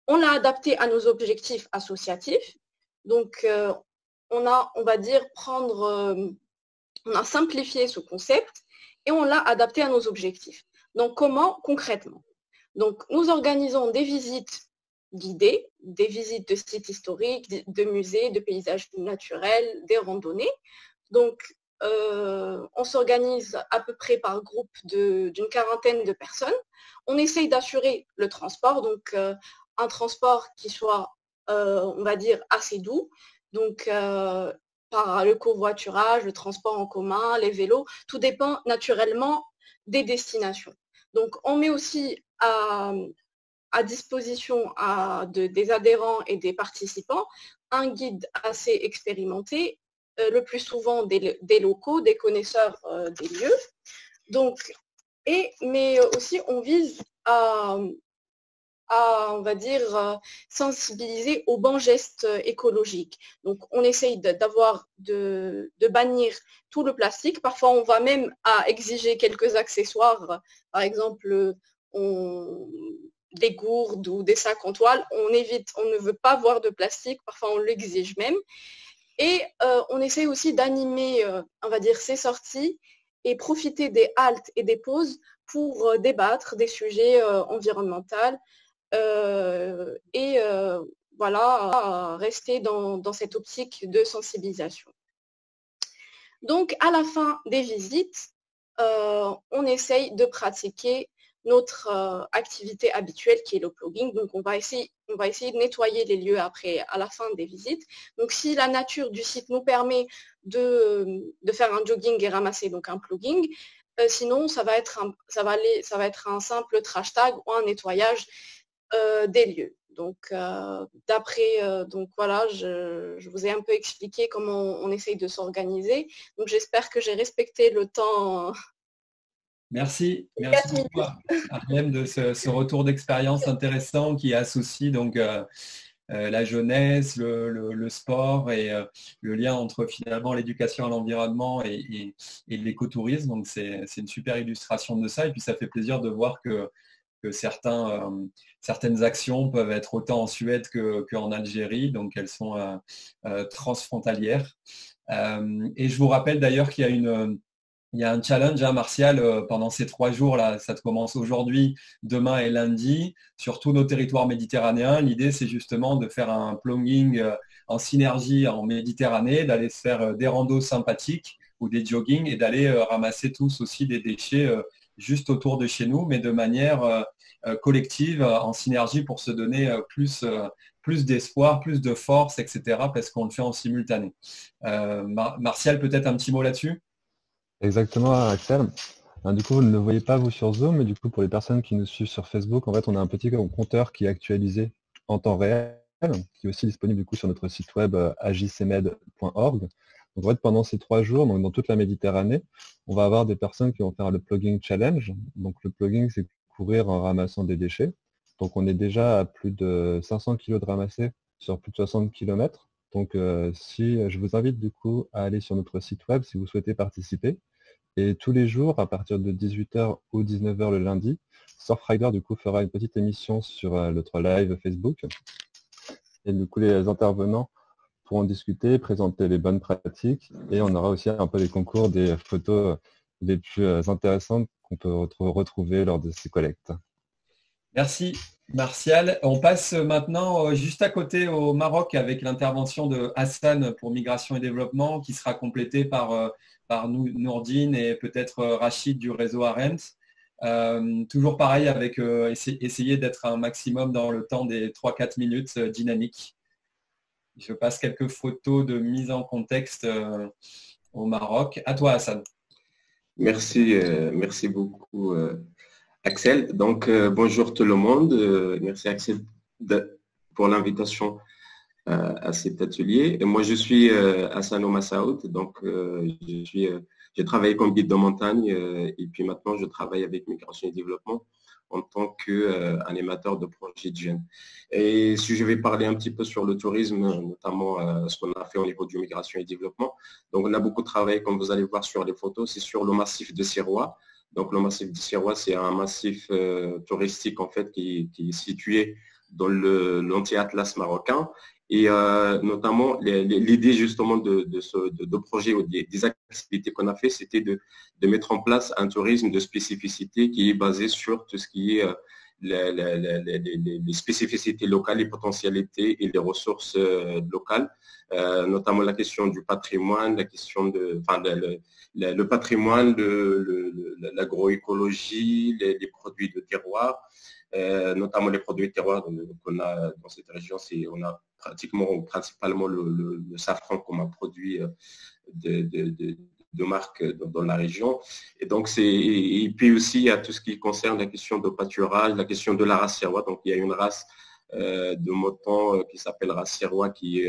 on l'a adapté à nos objectifs associatifs, donc on a, on va dire, on a simplifié ce concept et on l'a adapté à nos objectifs. Donc comment concrètement? Donc nous organisons des visites guidées, des visites de sites historiques, de musées, de paysages naturels, des randonnées. Donc, on s'organise à peu près par groupe d'une quarantaine de personnes. On essaye d'assurer le transport, donc un transport qui soit, on va dire, assez doux. Donc, par le covoiturage, le transport en commun, les vélos, tout dépend naturellement des destinations. Donc, on met aussi à disposition des adhérents et des participants un guide assez expérimenté, le plus souvent des locaux, des connaisseurs des lieux. Donc, mais aussi on vise à on va dire, sensibiliser aux bons gestes écologiques. Donc, on essaye de bannir tout le plastique. Parfois, on va même à exiger quelques accessoires. Par exemple, des gourdes ou des sacs en toile, on ne veut pas voir de plastique, parfois on l'exige même. Et on essaye aussi d'animer, on va dire, ces sorties et profiter des haltes et des pauses pour débattre des sujets environnementaux et voilà, rester dans cette optique de sensibilisation. Donc, à la fin des visites, on essaye de pratiquer notre activité habituelle qui est le plogging. Donc, on va essayer de nettoyer les lieux à la fin des visites. Donc, si la nature du site nous permet de faire un jogging et ramasser donc un plogging, sinon, ça va être un simple trash tag ou un nettoyage des lieux. Donc, donc voilà, je vous ai un peu expliqué comment on essaye de s'organiser. Donc, j'espère que j'ai respecté le temps. Merci beaucoup, Arlem, de ce retour d'expérience intéressant qui associe donc la jeunesse, le sport et le lien entre finalement l'éducation à l'environnement et l'écotourisme. Donc c'est une super illustration de ça. Et puis ça fait plaisir de voir que certaines actions peuvent être autant en Suède qu'en Algérie. Donc elles sont transfrontalières. Et je vous rappelle d'ailleurs qu'il y a un challenge, Martial, pendant ces 3 jours, là, ça commence aujourd'hui, demain et lundi, sur tous nos territoires méditerranéens. L'idée, c'est justement de faire un plogging en synergie en Méditerranée, d'aller se faire des randos sympathiques ou des joggings et d'aller ramasser tous aussi des déchets juste autour de chez nous, mais de manière collective, en synergie pour se donner plus d'espoir, plus de force, etc., parce qu'on le fait en simultané. Martial, peut-être un petit mot là-dessus ? Exactement, Axel. Du coup, vous ne le voyez pas, vous, sur Zoom, mais du coup, pour les personnes qui nous suivent sur Facebook, en fait, on a un petit compteur qui est actualisé en temps réel, qui est aussi disponible du coup sur notre site web ajcmed.org. Donc, en fait, pendant ces 3 jours, donc dans toute la Méditerranée, on va avoir des personnes qui vont faire le plugging challenge. Donc, le plugging, c'est courir en ramassant des déchets. Donc, on est déjà à plus de 500 kg de ramassés sur plus de 60 km. Donc, je vous invite du coup à aller sur notre site web si vous souhaitez participer. Et tous les jours, à partir de 18h ou 19h le lundi, Surfrider du coup fera une petite émission sur notre live Facebook. Et du coup, les intervenants pourront discuter, présenter les bonnes pratiques. Et on aura aussi un peu les concours des photos les plus intéressantes qu'on peut retrouver lors de ces collectes. Merci Martial. On passe maintenant juste à côté au Maroc avec l'intervention de Hassan pour Migration et Développement qui sera complétée par Nourdine et peut-être Rachid du réseau Arendt. Toujours pareil avec essayer d'être un maximum dans le temps des 3-4 minutes dynamiques. Je passe quelques photos de mise en contexte au Maroc. À toi Hassan. Merci beaucoup Axel. Donc bonjour tout le monde. Merci Axel pour l'invitation à cet atelier. Et moi je suis Hassan Omassaoud, donc j'ai travaillé comme guide de montagne et puis maintenant je travaille avec Migration et Développement en tant qu'animateur de projets de jeunes. Et si je vais parler un petit peu sur le tourisme, notamment ce qu'on a fait au niveau du Migration et Développement, donc on a beaucoup travaillé, comme vous allez voir sur les photos, c'est sur le massif de Sirois. Donc le massif de Sirois, c'est un massif touristique en fait qui est situé dans l'anti-atlas marocain. Et notamment, l'idée justement de projet ou des activités qu'on a fait, c'était de mettre en place un tourisme de spécificité qui est basé sur tout ce qui est les spécificités locales, les potentialités et les ressources locales, notamment la question du patrimoine, la question le patrimoine, l'agroécologie, les produits de terroir, notamment les produits de terroir qu'on a dans cette région, on a principalement le safran comme un produit de marque dans la région. Et donc et puis aussi il y a tout ce qui concerne la question de pâturage, la question de la race sirois. Donc il y a une race de mouton qui s'appelle race sirois qui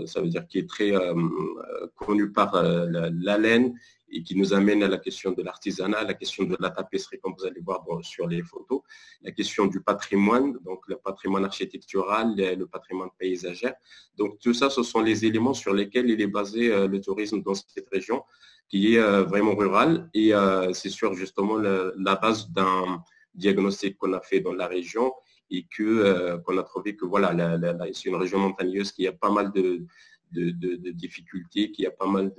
ça veut dire qui est très connue par la laine et qui nous amène à la question de l'artisanat, la question de la tapisserie, comme vous allez voir sur les photos, la question du patrimoine, donc le patrimoine architectural, le patrimoine paysager. Donc tout ça, ce sont les éléments sur lesquels il est basé le tourisme dans cette région, qui est vraiment rurale. Et c'est sur justement la base d'un diagnostic qu'on a fait dans la région et qu'on a trouvé que voilà, c'est une région montagneuse qui a pas mal de difficultés, qui a pas mal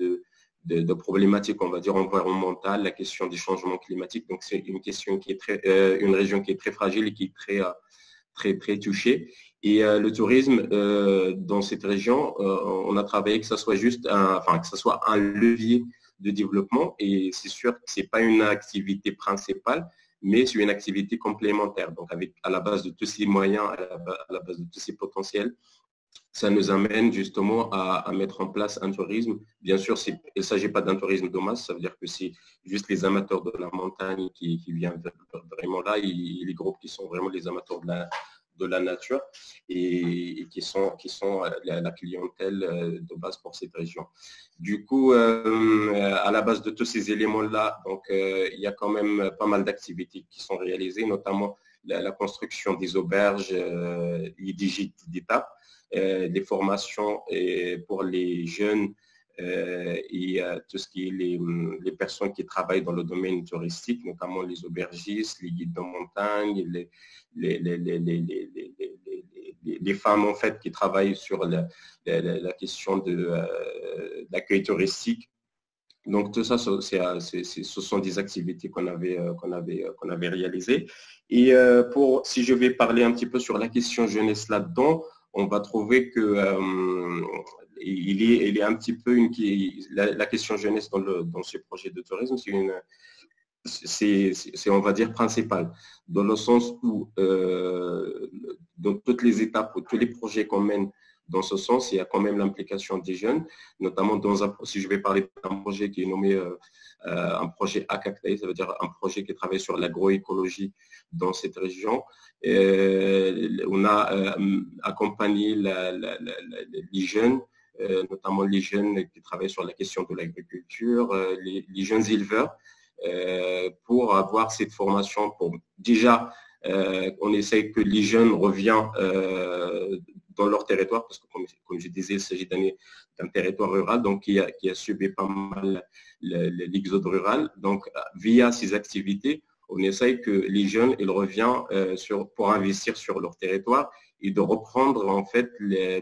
de problématiques, on va dire, environnementales, la question des changements climatiques. Donc, c'est une question qui est une région qui est très fragile et qui est très touchée. Et le tourisme dans cette région, on a travaillé que ça soit que ça soit un levier de développement. Et c'est sûr que c'est pas une activité principale, mais c'est une activité complémentaire. Donc, à la base de tous ces moyens, à la base de tous ces potentiels, ça nous amène justement à mettre en place un tourisme. Bien sûr, il ne s'agit pas d'un tourisme de masse, ça veut dire que c'est juste les amateurs de la montagne qui viennent vraiment là, et les groupes qui sont vraiment les amateurs de la nature et qui sont la clientèle de base pour cette région. Du coup, à la base de tous ces éléments-là, donc il y a quand même pas mal d'activités qui sont réalisées, notamment la construction des auberges, les gîtes d'étape, les formations pour les jeunes et tout ce qui est les personnes qui travaillent dans le domaine touristique, notamment les aubergistes, les guides de montagne, les femmes en fait qui travaillent sur la question de l'accueil touristique. Donc tout ça, ce sont des activités qu'on avait réalisées. Et si je vais parler un petit peu sur la question jeunesse là-dedans, on va trouver que il est un petit peu la question jeunesse dans ce projet de tourisme, c'est on va dire principal, dans le sens où dans toutes les étapes ou tous les projets qu'on mène dans ce sens, il y a quand même l'implication des jeunes, notamment si je vais parler d'un projet qui est nommé un projet ACACTAI, ça veut dire un projet qui travaille sur l'agroécologie dans cette région. On a accompagné les jeunes, notamment les jeunes qui travaillent sur la question de l'agriculture, les jeunes éleveurs, pour avoir cette formation. Déjà, on essaye que les jeunes reviennent dans leur territoire, parce que comme je disais, il s'agit d'un territoire rural donc qui a subi pas mal l'exode rural. Donc, via ces activités, on essaye que les jeunes ils reviennent pour investir sur leur territoire et de reprendre en fait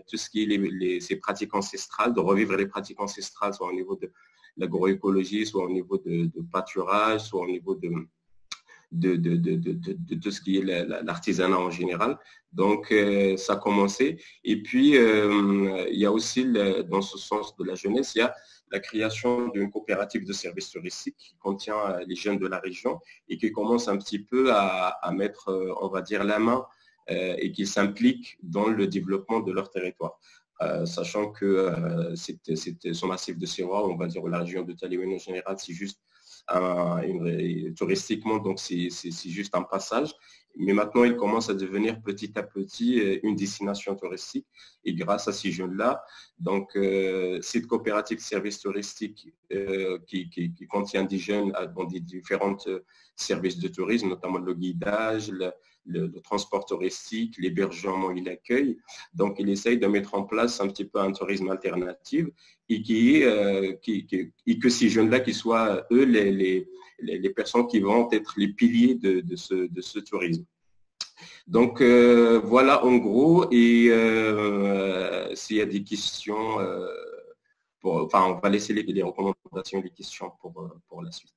tout ce qui est ces pratiques ancestrales, de revivre les pratiques ancestrales, soit au niveau de l'agroécologie, soit au niveau de pâturage, soit au niveau de tout ce qui est l'artisanat en général. Donc, ça a commencé. Et puis, il y a aussi, dans ce sens de la jeunesse, il y a la création d'une coopérative de services touristiques qui contient les jeunes de la région et qui commence un petit peu à mettre, on va dire, la main et qui s'impliquent dans le développement de leur territoire. Sachant que son massif de Sirois, on va dire la région de Taïwan en général, c'est juste touristiquement, donc c'est juste un passage. Mais maintenant, il commence à devenir petit à petit une destination touristique. Et grâce à ces jeunes-là, donc cette coopérative de services touristiques qui contient des jeunes dans des différents services de tourisme, notamment le guidage, le transport touristique, l'hébergement et l'accueil. Donc, il essaye de mettre en place un petit peu un tourisme alternatif et que ces jeunes-là qui soient, eux, les personnes qui vont être les piliers de ce tourisme. Donc, voilà en gros. Et s'il y a des questions, on va laisser les recommandations et les questions pour la suite.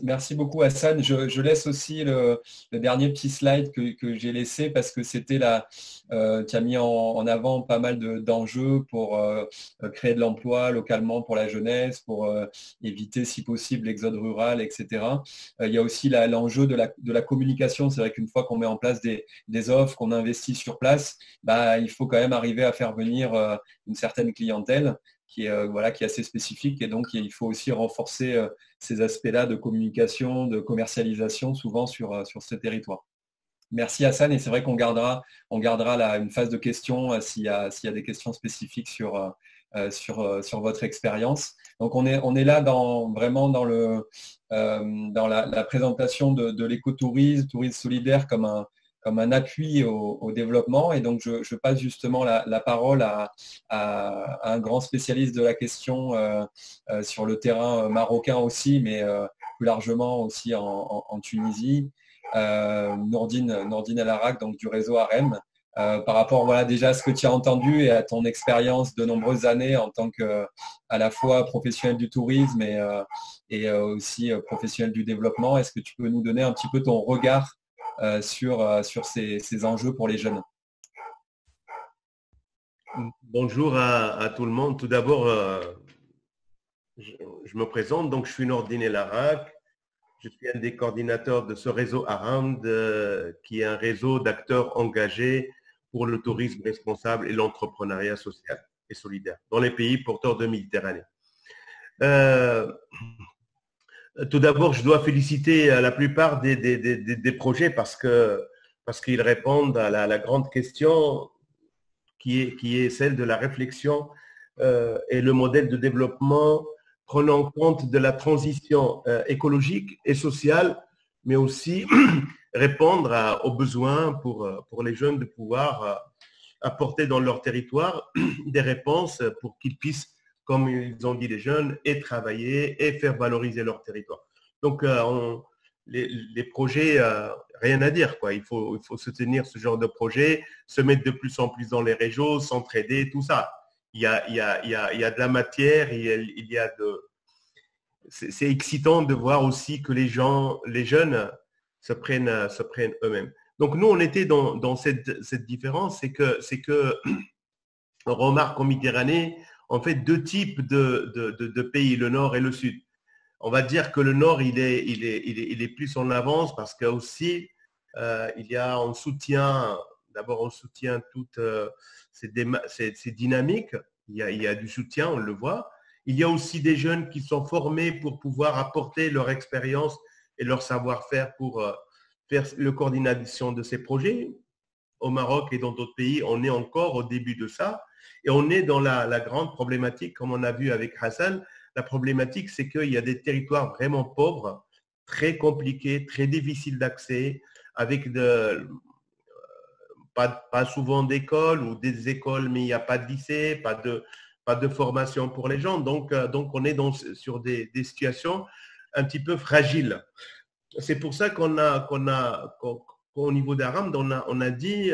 Merci beaucoup Hassan. Je laisse aussi le dernier petit slide que j'ai laissé parce que c'était qui a mis en avant pas mal d'enjeux pour créer de l'emploi localement pour la jeunesse, pour éviter si possible l'exode rural, etc. Il y a aussi l'enjeu de la communication. C'est vrai qu'une fois qu'on met en place des offres, qu'on investit sur place, il faut quand même arriver à faire venir une certaine clientèle qui est assez spécifique, et donc il faut aussi renforcer ces aspects-là de communication, de commercialisation, souvent sur ce territoire. Merci Hassan, et c'est vrai qu'on gardera une phase de questions s'il y a des questions spécifiques sur votre expérience. Donc on est là vraiment dans la présentation de l'écotourisme, tourisme solidaire comme un appui au développement. Et donc, je passe justement la parole à un grand spécialiste de la question sur le terrain marocain aussi, mais plus largement aussi en Tunisie, Nourdine El Arak, donc du réseau AREM. Par rapport déjà à ce que tu as entendu et à ton expérience de nombreuses années en tant qu'à la fois professionnel du tourisme et aussi professionnel du développement, est-ce que tu peux nous donner un petit peu ton regard sur ces enjeux pour les jeunes? Bonjour à tout le monde. Tout d'abord, je me présente. Donc, je suis Nourdine El Arak. Je suis un des coordinateurs de ce réseau ARAM, qui est un réseau d'acteurs engagés pour le tourisme responsable et l'entrepreneuriat social et solidaire dans les pays porteurs de Méditerranée. Tout d'abord, je dois féliciter la plupart des projets parce que parce qu'ils répondent à la grande question qui est celle de la réflexion et le modèle de développement prenant compte de la transition écologique et sociale, mais aussi répondre aux besoins pour les jeunes de pouvoir apporter dans leur territoire des réponses pour qu'ils puissent, comme ils ont dit les jeunes, et travailler et faire valoriser leur territoire. Donc, les projets, rien à dire, quoi. Il faut soutenir ce genre de projet, se mettre de plus en plus dans les réseaux, s'entraider, tout ça. Il y a de la matière, c'est excitant de voir aussi que les jeunes se prennent eux-mêmes. Donc nous, on était dans cette différence, c'est que on remarque en Méditerranée, en fait, deux types de pays, le Nord et le Sud. On va dire que le Nord, il est plus en avance parce que aussi on soutient toutes ces dynamiques. Il y a du soutien, on le voit. Il y a aussi des jeunes qui sont formés pour pouvoir apporter leur expérience et leur savoir-faire pour faire la coordination de ces projets. Au Maroc et dans d'autres pays, on est encore au début de ça. Et on est dans la grande problématique, comme on a vu avec Hassan. La problématique, c'est qu'il y a des territoires vraiment pauvres, très compliqués, très difficiles d'accès, avec pas souvent d'écoles ou des écoles, mais il n'y a pas de lycée, pas de formation pour les gens. Donc on est sur des situations un petit peu fragiles. C'est pour ça qu'au niveau d'Aramd, on a dit,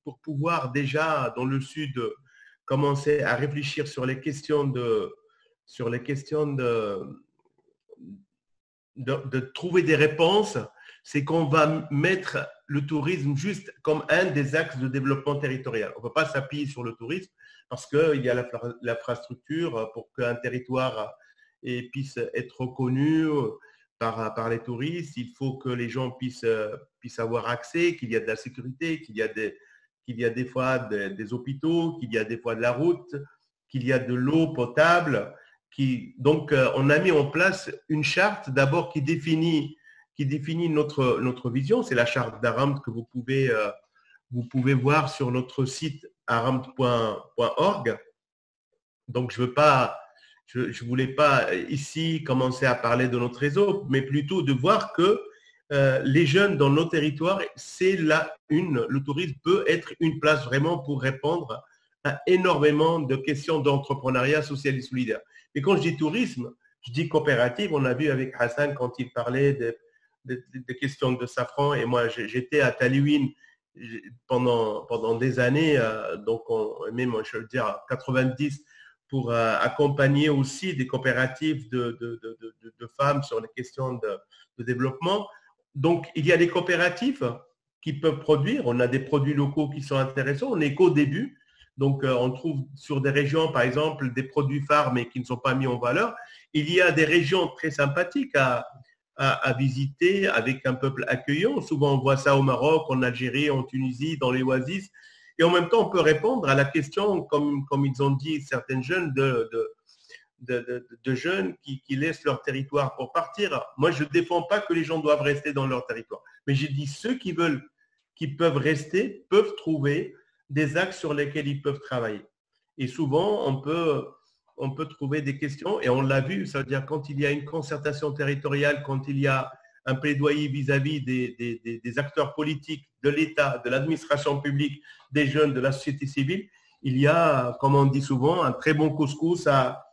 pour pouvoir déjà dans le Sud commencer à réfléchir sur les questions de trouver des réponses, c'est qu'on va mettre le tourisme juste comme un des axes de développement territorial. On ne peut pas s'appuyer sur le tourisme parce qu'il y a l'infrastructure pour qu'un territoire puisse être reconnu par les touristes. Il faut que les gens puissent avoir accès, qu'il y a de la sécurité, qu'il y a des fois des hôpitaux, qu'il y a des fois de la route, qu'il y a de l'eau potable. Donc, on a mis en place une charte d'abord qui définit notre vision. C'est la charte d'Aramd que vous pouvez voir sur notre site aramd.org. Donc, je voulais pas ici commencer à parler de notre réseau, mais plutôt de voir que les jeunes dans nos territoires, le tourisme peut être une place vraiment pour répondre à énormément de questions d'entrepreneuriat social et solidaire. Et quand je dis tourisme, je dis coopérative. On a vu avec Hassan quand il parlait des questions de safran. Et moi, j'étais à Talouine pendant des années, même je veux dire 90, pour accompagner aussi des coopératives de femmes sur les questions de développement. Donc, il y a des coopératives qui peuvent produire. On a des produits locaux qui sont intéressants. On n'est qu'au début. Donc, on trouve sur des régions, par exemple, des produits phares, mais qui ne sont pas mis en valeur. Il y a des régions très sympathiques à visiter avec un peuple accueillant. Souvent, on voit ça au Maroc, en Algérie, en Tunisie, dans les oasis. Et en même temps, on peut répondre à la question, comme ils ont dit certains jeunes, de jeunes qui laissent leur territoire pour partir. Moi, je ne défends pas que les gens doivent rester dans leur territoire. Mais j'ai dit ceux qui peuvent rester, peuvent trouver des axes sur lesquels ils peuvent travailler. Et souvent, on peut trouver des questions, et on l'a vu, ça veut dire quand il y a une concertation territoriale, quand il y a un plaidoyer vis-à-vis des acteurs politiques, de l'État, de l'administration publique, des jeunes, de la société civile, il y a, comme on dit souvent, un très bon couscous à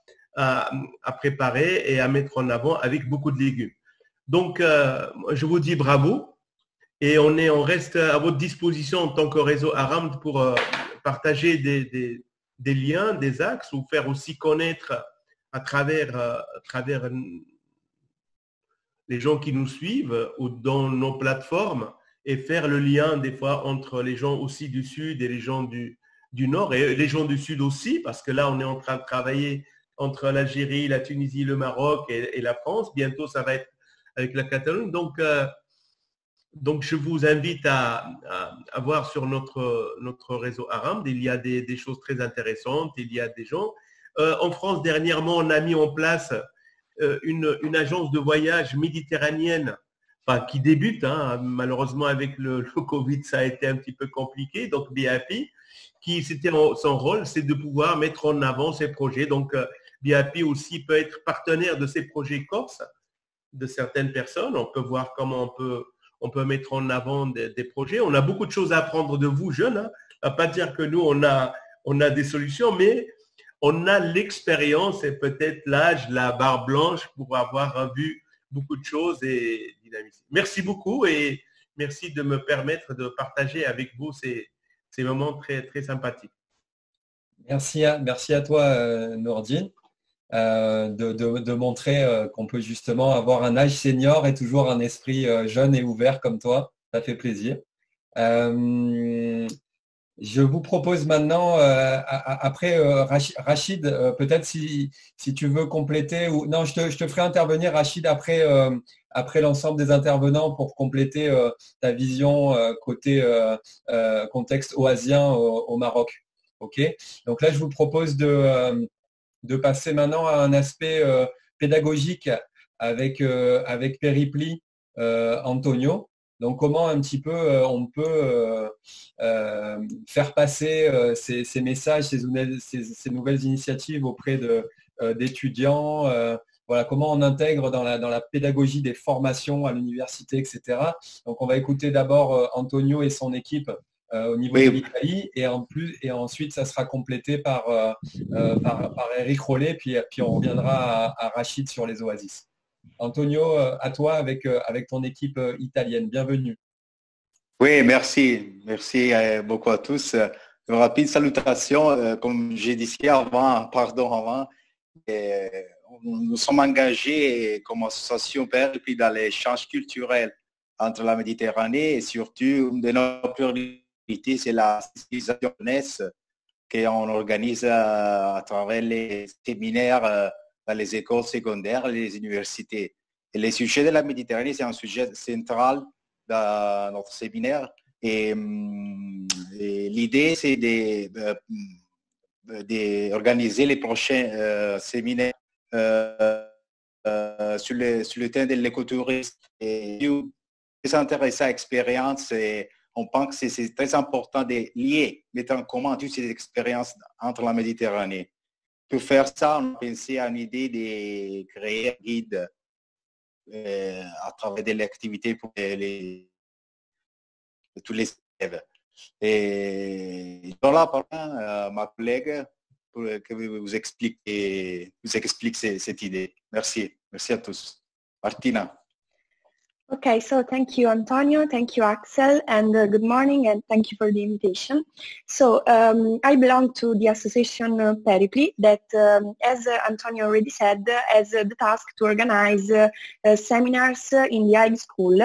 préparer et à mettre en avant avec beaucoup de légumes. Donc, je vous dis bravo. Et on reste à votre disposition en tant que réseau Aramd pour partager des liens, des axes, ou faire aussi connaître à travers les gens qui nous suivent ou dans nos plateformes, et faire le lien des fois entre les gens aussi du Sud et les gens du Nord, et les gens du Sud aussi, parce que là, on est en train de travailler entre l'Algérie, la Tunisie, le Maroc et la France. Bientôt, ça va être avec la Catalogne. Donc, je vous invite à voir sur notre réseau Aramd. Il y a des choses très intéressantes. Il y a des gens. En France, dernièrement, on a mis en place une agence de voyage méditerranéenne qui débute. Hein. Malheureusement, avec le Covid, ça a été un petit peu compliqué. Donc, BIP, c'était son rôle, c'est de pouvoir mettre en avant ces projets. Donc, BIP aussi peut être partenaire de ces projets corse de certaines personnes. On peut voir comment on peut mettre en avant des projets. On a beaucoup de choses à apprendre de vous, jeunes. Hein. À pas dire que nous, on a des solutions, mais on a l'expérience et peut-être l'âge, la barre blanche pour avoir vu beaucoup de choses et dynamiser. Merci beaucoup et merci de me permettre de partager avec vous ces moments très, très sympathiques. Merci à toi, Nourdine, de montrer qu'on peut justement avoir un âge senior et toujours un esprit jeune et ouvert comme toi. Ça fait plaisir. Je vous propose maintenant, après Rachid, peut-être si tu veux compléter, ou non, je te ferai intervenir, Rachid, après l'ensemble des intervenants pour compléter ta vision côté contexte oasien au Maroc. Ok. Donc là, je vous propose de passer maintenant à un aspect pédagogique avec Péripli Antonio. Donc, comment un petit peu on peut faire passer ces messages, ces nouvelles initiatives auprès d'étudiants, voilà, comment on intègre dans la pédagogie des formations à l'université, etc. Donc, on va écouter d'abord Antonio et son équipe au niveau de l'Italie et ensuite, ça sera complété par Eric Rollet, puis on reviendra à Rachid sur les oasis. Antonio, à toi avec ton équipe italienne. Bienvenue. Oui, merci. Merci beaucoup à tous. Une rapide salutation. Comme j'ai dit avant, nous sommes engagés comme association Péripli dans l'échange culturel entre la Méditerranée et surtout une de nos priorités, c'est la sensibilisation jeunesse qu'on organise à travers les séminaires dans les écoles secondaires et les universités. Et le sujet de la Méditerranée, c'est un sujet central dans notre séminaire. Et l'idée, c'est d'organiser les prochains séminaires sur le thème de l'écotourisme. Et c'est intéressant expérience. Et on pense que c'est très important de lier, mettre en commun toutes ces expériences entre la Méditerranée. Pour faire ça, on a pensé à une idée de créer un guide à travers de l'activité pour tous les élèves. Et je donne la parole à ma collègue pour que vous explique cette idée. Merci. Merci à tous. Martina. Okay, so thank you, Antonio. Thank you, Axel, and good morning, and thank you for the invitation. So I belong to the association Péripli that, as Antonio already said, has the task to organize seminars in the high school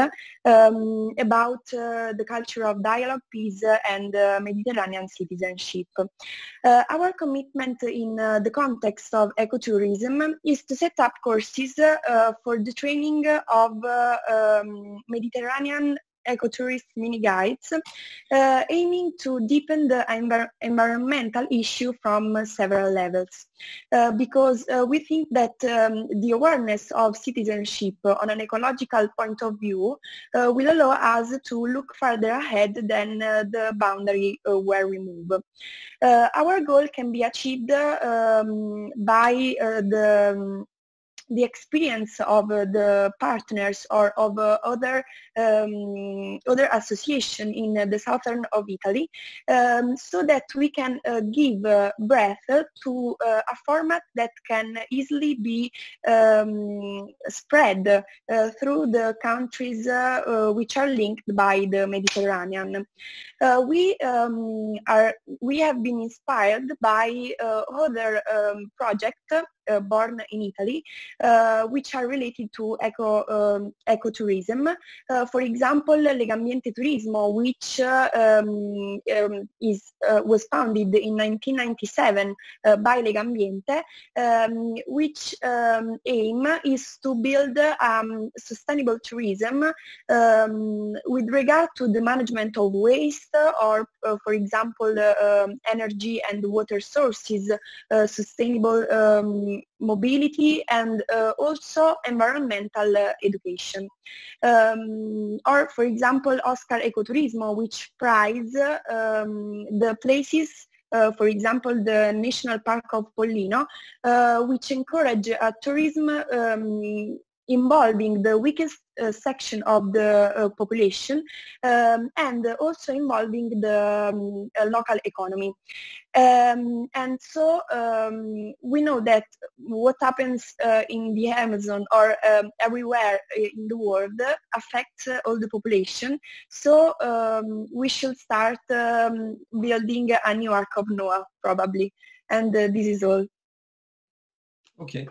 about the culture of dialogue, peace, and Mediterranean citizenship. Our commitment in the context of ecotourism is to set up courses for the training of Mediterranean ecotourist mini guides, aiming to deepen the environmental issue from several levels, because we think that the awareness of citizenship on an ecological point of view will allow us to look further ahead than the boundary where we move. Our goal can be achieved by the experience of the partners or of other association in the southern of Italy, so that we can give breath to a format that can easily be spread through the countries which are linked by the Mediterranean. We have been inspired by other projects born in Italy, which are related to ecotourism. For example, Legambiente Turismo, which was founded in 1997 by Legambiente, which aim is to build sustainable tourism with regard to the management of waste or, for example, energy and water sources, sustainable mobility and also environmental education. Or, for example, Oscar Ecoturismo, which prize the places, for example, the National Park of Pollino, which encourage tourism involving the weakest section of the population and also involving the local economy. And so we know that what happens in the Amazon or everywhere in the world affects all the population. So we should start building a new Ark of Noah, probably. And this is all. Ok.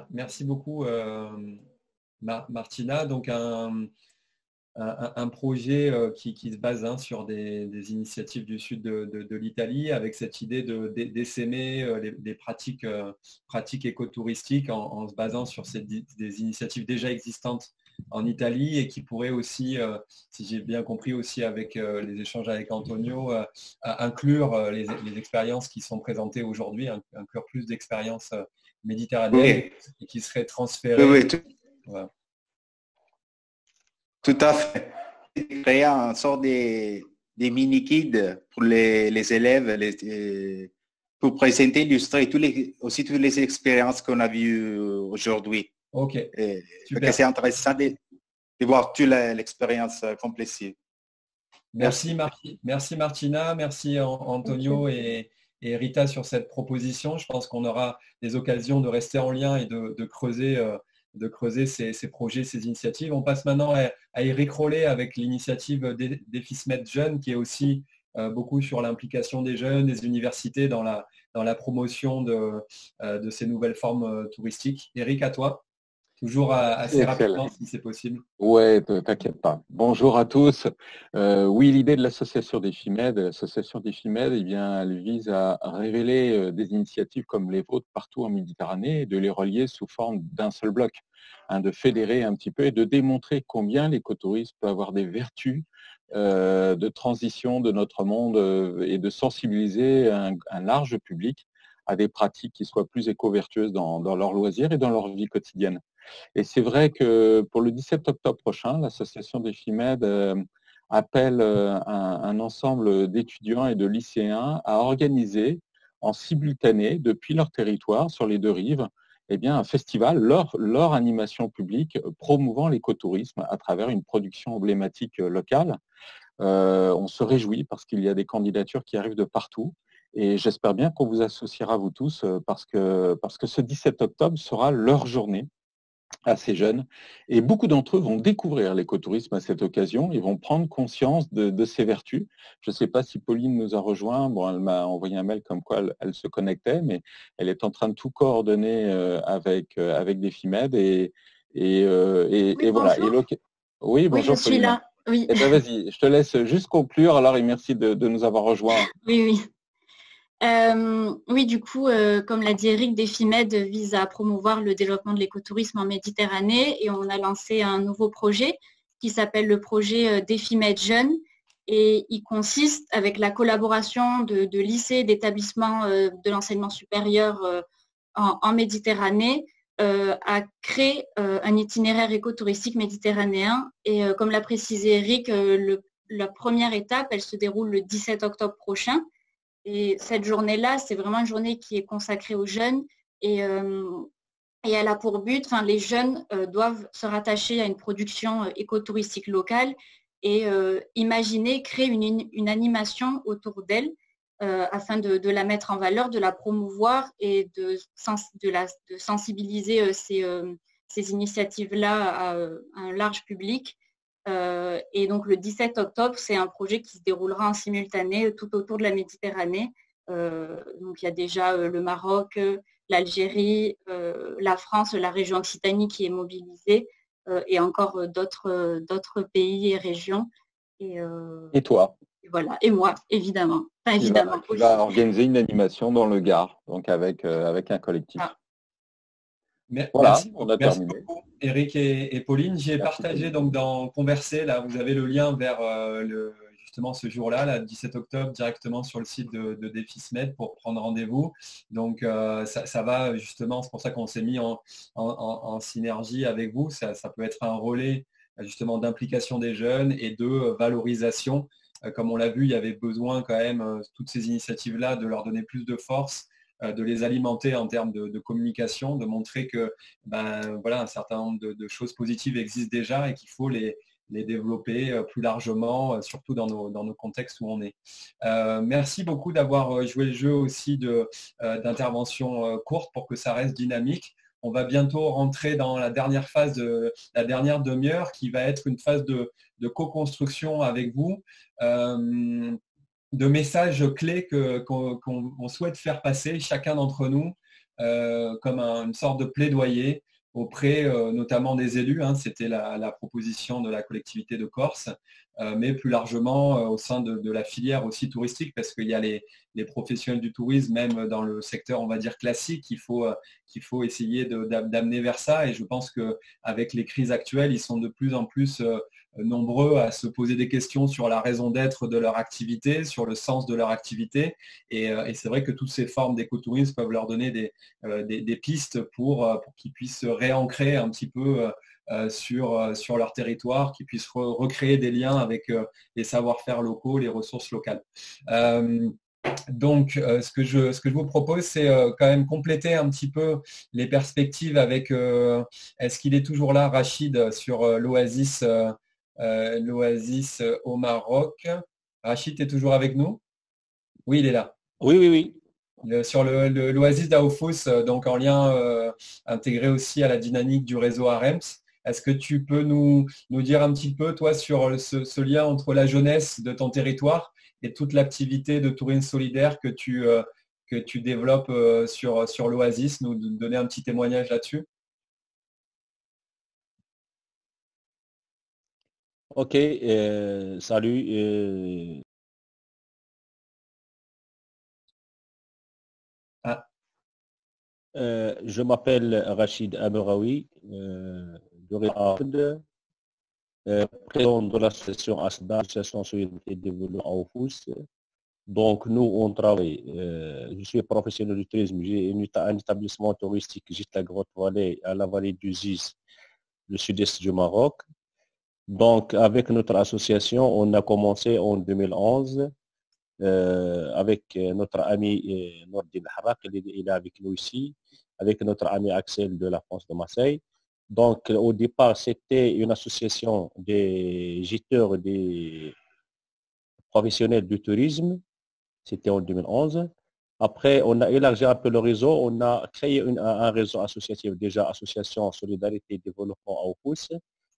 Merci beaucoup, Martina. Donc, un projet qui se base sur des initiatives du sud de l'Italie, avec cette idée d'essaimer des pratiques écotouristiques en se basant sur des initiatives déjà existantes en Italie et qui pourraient aussi, si j'ai bien compris aussi avec les échanges avec Antonio, inclure les expériences qui sont présentées aujourd'hui, inclure plus d'expériences méditerranéennes et qui seraient transférées. Oui, voilà. Tout à fait. Créer une sorte de mini-guide pour les élèves pour présenter, illustrer aussi toutes les expériences qu'on a vues aujourd'hui. Ok. C'est intéressant de voir toute l'expérience complète. Merci Martina, merci Antonio et Rita sur cette proposition. Je pense qu'on aura des occasions de rester en lien et de creuser ces projets, ces initiatives. On passe maintenant à Eric Rollet avec l'initiative DEFISMED Jeunes qui est aussi beaucoup sur l'implication des jeunes, des universités dans la promotion de ces nouvelles formes touristiques. Eric, à toi. Toujours assez rapidement si c'est possible. Ouais, t'inquiète pas. Bonjour à tous. Oui, l'idée de l'association DEFIMED, eh bien, elle vise à révéler des initiatives comme les vôtres partout en Méditerranée et de les relier sous forme d'un seul bloc, de fédérer un petit peu et de démontrer combien l'écotourisme peut avoir des vertus de transition de notre monde et de sensibiliser un large public à des pratiques qui soient plus éco-vertueuses dans leurs loisirs et dans leur vie quotidienne. Et c'est vrai que pour le 17 octobre prochain, l'association DEFIMED appelle un ensemble d'étudiants et de lycéens à organiser en simultané, depuis leur territoire, sur les deux rives, eh bien, un festival, leur animation publique promouvant l'écotourisme à travers une production emblématique locale. On se réjouit parce qu'il y a des candidatures qui arrivent de partout. Et j'espère bien qu'on vous associera, vous tous, parce que ce 17 octobre sera leur journée à ces jeunes. Et beaucoup d'entre eux vont découvrir l'écotourisme à cette occasion. Ils vont prendre conscience de ses vertus. Je ne sais pas si Pauline nous a rejoint. Bon, elle m'a envoyé un mail comme quoi elle se connectait, mais elle est en train de tout coordonner avec DEFIMED. Et voilà. Oui, bonjour. Oui, je suis là. Oui. Eh bien, vas-y, je te laisse juste conclure alors et merci de nous avoir rejoints. Oui. Oui, du coup, comme l'a dit Eric, DEFIMED vise à promouvoir le développement de l'écotourisme en Méditerranée et on a lancé un nouveau projet qui s'appelle le projet DEFIMED Jeunes et il consiste, avec la collaboration de lycées, d'établissements de l'enseignement supérieur en Méditerranée, à créer un itinéraire écotouristique méditerranéen et comme l'a précisé Eric, la première étape, elle se déroule le 17 octobre prochain. Et cette journée-là, c'est vraiment une journée qui est consacrée aux jeunes et elle a pour but, les jeunes doivent se rattacher à une production écotouristique locale et créer une animation autour d'elle afin de la mettre en valeur, de la promouvoir et de sensibiliser ces initiatives-là à un large public. Et donc le 17 octobre, c'est un projet qui se déroulera en simultané tout autour de la Méditerranée. Donc il y a déjà le Maroc, l'Algérie, la France, la région Occitanie qui est mobilisée et encore d'autres pays et régions. Et toi? Et voilà, et moi, évidemment. Tu vas organiser une animation dans le Gard, donc avec un collectif. Ah. Merci beaucoup, Eric et Pauline. J'ai partagé donc dans Converser, là vous avez le lien vers justement ce jour-là, le 17 octobre, directement sur le site de DefiSmed pour prendre rendez-vous. Donc ça va justement, c'est pour ça qu'on s'est mis en synergie avec vous. Ça peut être un relais justement d'implication des jeunes et de valorisation. Comme on l'a vu, il y avait besoin quand même, toutes ces initiatives-là, de leur donner plus de force, de les alimenter en termes de communication, de montrer que voilà, un certain nombre de choses positives existent déjà et qu'il faut les développer plus largement, surtout dans nos contextes où on est. Merci beaucoup d'avoir joué le jeu aussi d'intervention courte pour que ça reste dynamique. On va bientôt rentrer dans la dernière phase, la dernière demi-heure, qui va être une phase de co-construction avec vous, de messages clés qu'on souhaite faire passer, chacun d'entre nous, comme une sorte de plaidoyer auprès notamment des élus. C'était la proposition de la collectivité de Corse, mais plus largement au sein de la filière aussi touristique, parce qu'il y a les professionnels du tourisme, même dans le secteur, on va dire, classique, qu'il faut essayer d'amener vers ça. Et je pense qu'avec les crises actuelles, ils sont de plus en plus nombreux à se poser des questions sur la raison d'être de leur activité, sur le sens de leur activité. Et c'est vrai que toutes ces formes d'écotourisme peuvent leur donner des pistes pour qu'ils puissent se réancrer un petit peu sur leur territoire, qu'ils puissent recréer des liens avec les savoir-faire locaux, les ressources locales. Donc, ce que je vous propose, c'est quand même compléter un petit peu les perspectives avec, est-ce qu'il est toujours là, Rachid, sur l'Oasis au Maroc? Rachid, tu es toujours avec nous? Oui, il est là. Oui. Sur l'Oasis d'Aoufous, donc en lien intégré aussi à la dynamique du réseau AREMS. Est-ce que tu peux nous dire un petit peu, toi, sur ce lien entre la jeunesse de ton territoire et toute l'activité de tourisme solidaire que tu développes sur l'Oasis, nous donner un petit témoignage là-dessus? Ok, salut. Je m'appelle Rachid Ameraoui, de Riyad, président de l'association ASDA, Association Solidaire et Développement à Oufous. Donc nous, on travaille, je suis professionnel du tourisme, j'ai un établissement touristique, Gîte La Grotte Vallée, à la vallée du Ziz, le sud-est du Maroc. Donc avec notre association, on a commencé en 2011 avec notre ami Nordine Harak, il est avec nous ici, avec notre ami Axel de la France de Marseille. Donc au départ, c'était une association des gîteurs, des professionnels du tourisme, c'était en 2011. Après, on a élargi un peu le réseau, on a créé un réseau associatif, déjà Association Solidarité et Développement à Oufous.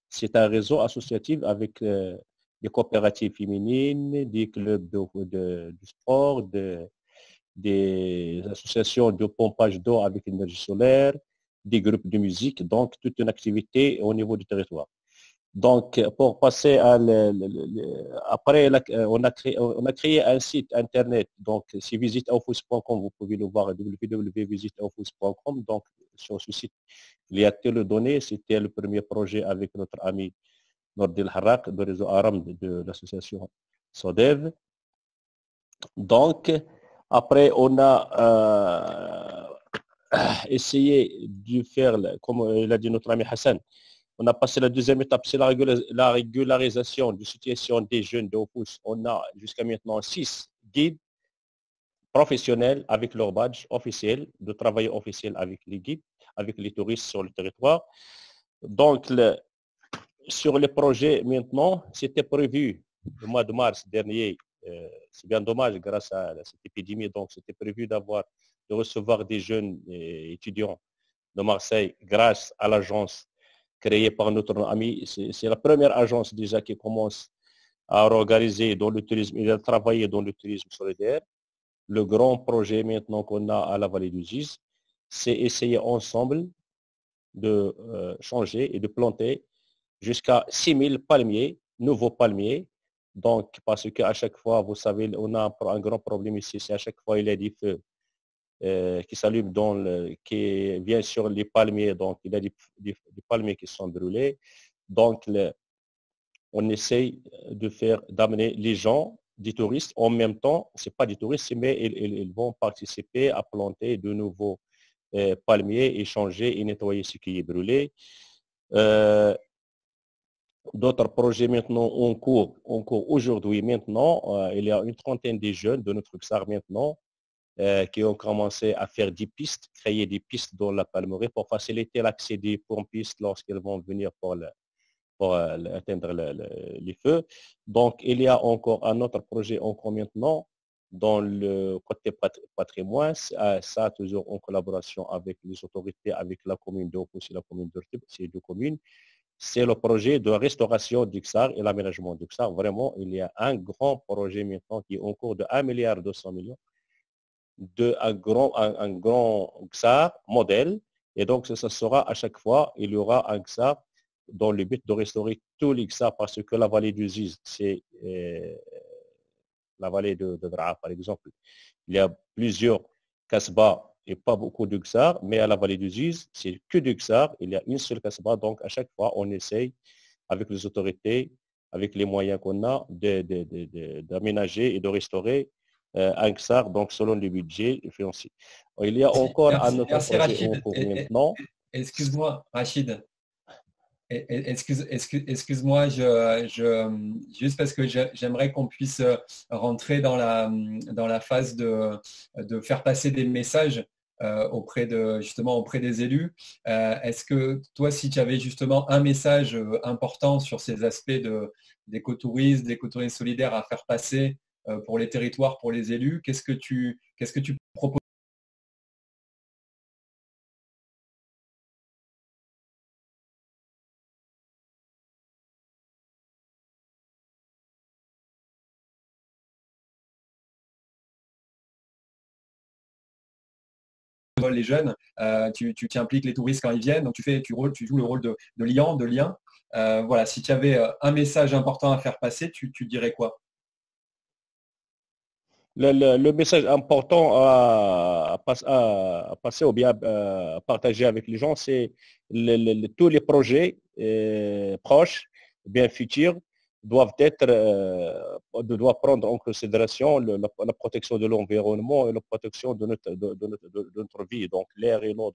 C'est un réseau associatif avec des coopératives féminines, des clubs de sport, des associations de pompage d'eau avec énergie solaire, des groupes de musique, donc toute une activité au niveau du territoire. Donc, pour passer à après, on a créé un site internet. Donc, si visiteaoufous.com, vous pouvez le voir, www.visiteaoufous.com. Donc, sur ce site, il y a toutes les données. C'était le premier projet avec notre ami Nordil Harak, de réseau ARAM de l'association SODEV. Donc, après, on a essayé de faire, comme l'a dit notre ami Hassan, on a passé la deuxième étape, c'est la régularisation de situation des jeunes de Oufous. On a jusqu'à maintenant 6 guides professionnels avec leur badge officiel, de travail officiel avec les guides, avec les touristes sur le territoire. Donc, sur les projets maintenant, c'était prévu le mois de mars dernier. C'est bien dommage grâce à cette épidémie. Donc, c'était prévu de recevoir des jeunes étudiants de Marseille grâce à l'agence créée par notre ami. C'est la première agence déjà qui commence à organiser dans le tourisme et à travailler dans le tourisme solidaire. Le grand projet maintenant qu'on a à la vallée du Ziz, c'est essayer ensemble de changer et de planter jusqu'à 6000 palmiers, nouveaux palmiers. Donc, parce qu'à chaque fois, vous savez, on a un grand problème ici, c'est à chaque fois il y a des feux qui s'allument, qui viennent sur les palmiers. Donc, il y a des palmiers qui sont brûlés. Donc, on essaye d'amener les gens, des touristes, en même temps, c'est pas des touristes, mais ils vont participer à planter de nouveaux palmiers, échanger et nettoyer ce qui est brûlé. D'autres projets maintenant en cours aujourd'hui maintenant. Il y a une trentaine de jeunes de notre XAR maintenant qui ont commencé à faire des pistes, créer des pistes dans la Palmeraie pour faciliter l'accès des pompistes lorsqu'ils vont venir pour atteindre les feux. Donc, il y a encore un autre projet encore maintenant dans le côté patrimoine, ça toujours en collaboration avec les autorités, avec la commune de Oufous et la commune d'Urtib, ces deux communes. C'est le projet de restauration du XAR et l'aménagement du XAR. Vraiment, il y a un grand projet maintenant qui est en cours de 1,2 milliard un grand XAR modèle. Et donc, ça sera à chaque fois, il y aura un XAR dans le but de restaurer tous les XAR parce que la vallée du Ziz, c'est la vallée de Draa, par exemple. Il y a plusieurs Kasbah et pas beaucoup de XAR, mais à la vallée du Ziz, c'est que du XAR. Il y a une seule Kasbah, donc à chaque fois, on essaye avec les autorités, avec les moyens qu'on a, d'aménager et de restaurer un XAR, donc selon le budget financier. Il y a encore un autre projet Rachid. en cours maintenant. Excuse-moi, Rachid. Excuse-moi, juste parce que j'aimerais qu'on puisse rentrer dans la phase de faire passer des messages auprès des élus. Est-ce que toi, si tu avais justement un message important sur ces aspects d'écotourisme, d'écotourisme solidaire à faire passer pour les territoires, pour les élus, qu'est-ce que tu proposes ? Les jeunes, tu impliques les touristes quand ils viennent, donc tu joues le rôle de lien. Voilà, si tu avais un message important à faire passer, tu dirais quoi? Le message important à passer ou bien à partager avec les gens, c'est tous les projets proches, bien futurs, doivent prendre en considération la protection de l'environnement et la protection de notre vie, donc l'air et l'eau.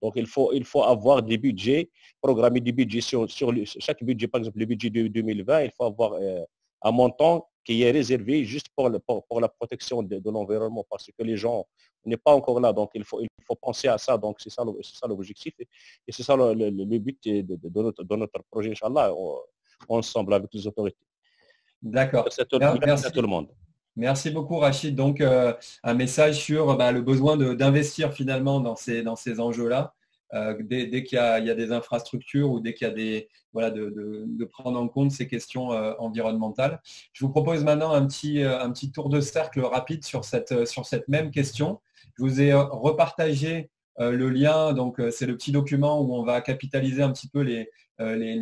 Donc il faut avoir des budgets, programmer des budgets sur chaque budget, par exemple le budget de 2020, il faut avoir un montant qui est réservé juste pour la protection de l'environnement, parce que les gens n'est pas encore là, donc il faut penser à ça, donc c'est ça l'objectif, et c'est ça le but de notre projet, Inch'Allah, ensemble avec les autorités. D'accord. Merci à tout le monde. Merci beaucoup, Rachid. Donc, un message sur le besoin d'investir finalement dans ces enjeux-là, dès qu'il y a des infrastructures ou dès qu'il y a de prendre en compte ces questions environnementales. Je vous propose maintenant un petit tour de cercle rapide sur cette même question. Je vous ai repartagé le lien, donc c'est le petit document où on va capitaliser un petit peu les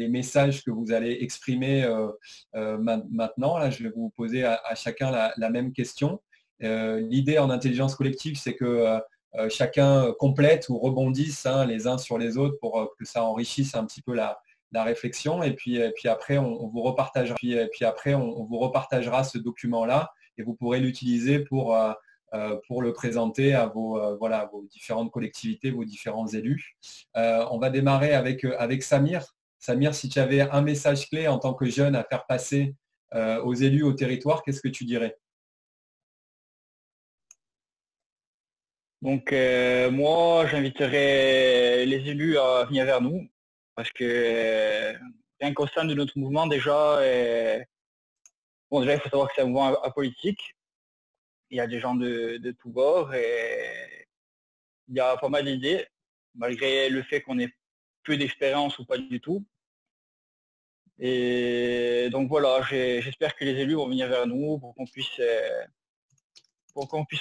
messages que vous allez exprimer maintenant. Là, je vais vous poser à chacun la même question. L'idée en intelligence collective, c'est que chacun complète ou rebondisse les uns sur les autres pour que ça enrichisse un petit peu la réflexion. Et puis après, on vous repartagera. On vous repartagera ce document-là et vous pourrez l'utiliser pour le présenter à vos différentes collectivités, vos différents élus. On va démarrer avec Samir. Samir, si tu avais un message clé en tant que jeune à faire passer aux élus, au territoire, qu'est-ce que tu dirais? Donc moi, j'inviterais les élus à venir vers nous, parce que rien qu'au sein de notre mouvement, déjà, il faut savoir que c'est un mouvement apolitique. Il y a des gens de tous bords et il y a pas mal d'idées, malgré le fait qu'on ait peu d'expérience ou pas du tout. Et donc voilà, j'espère que les élus vont venir vers nous pour qu'on puisse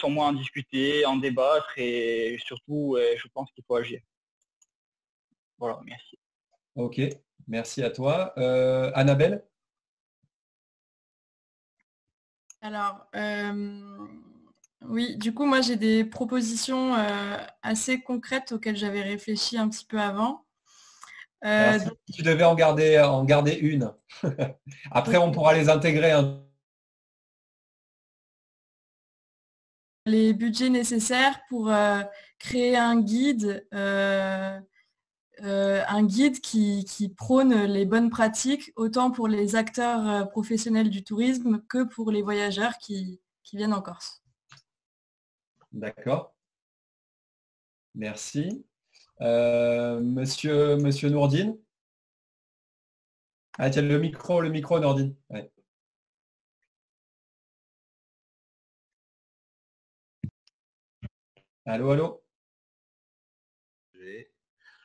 au moins en discuter, en débattre et surtout, je pense qu'il faut agir. Voilà, merci. Ok, merci à toi. Annabelle? Alors, oui, du coup, moi, j'ai des propositions assez concrètes auxquelles j'avais réfléchi un petit peu avant. Alors, si tu devais en garder une. Après, on pourra les intégrer. Hein. Les budgets nécessaires pour créer un guide qui prône les bonnes pratiques, autant pour les acteurs professionnels du tourisme que pour les voyageurs qui viennent en Corse. D'accord. Merci. Monsieur Nourdine. Ah tiens, le micro Nourdine. Ouais. Allô, allô.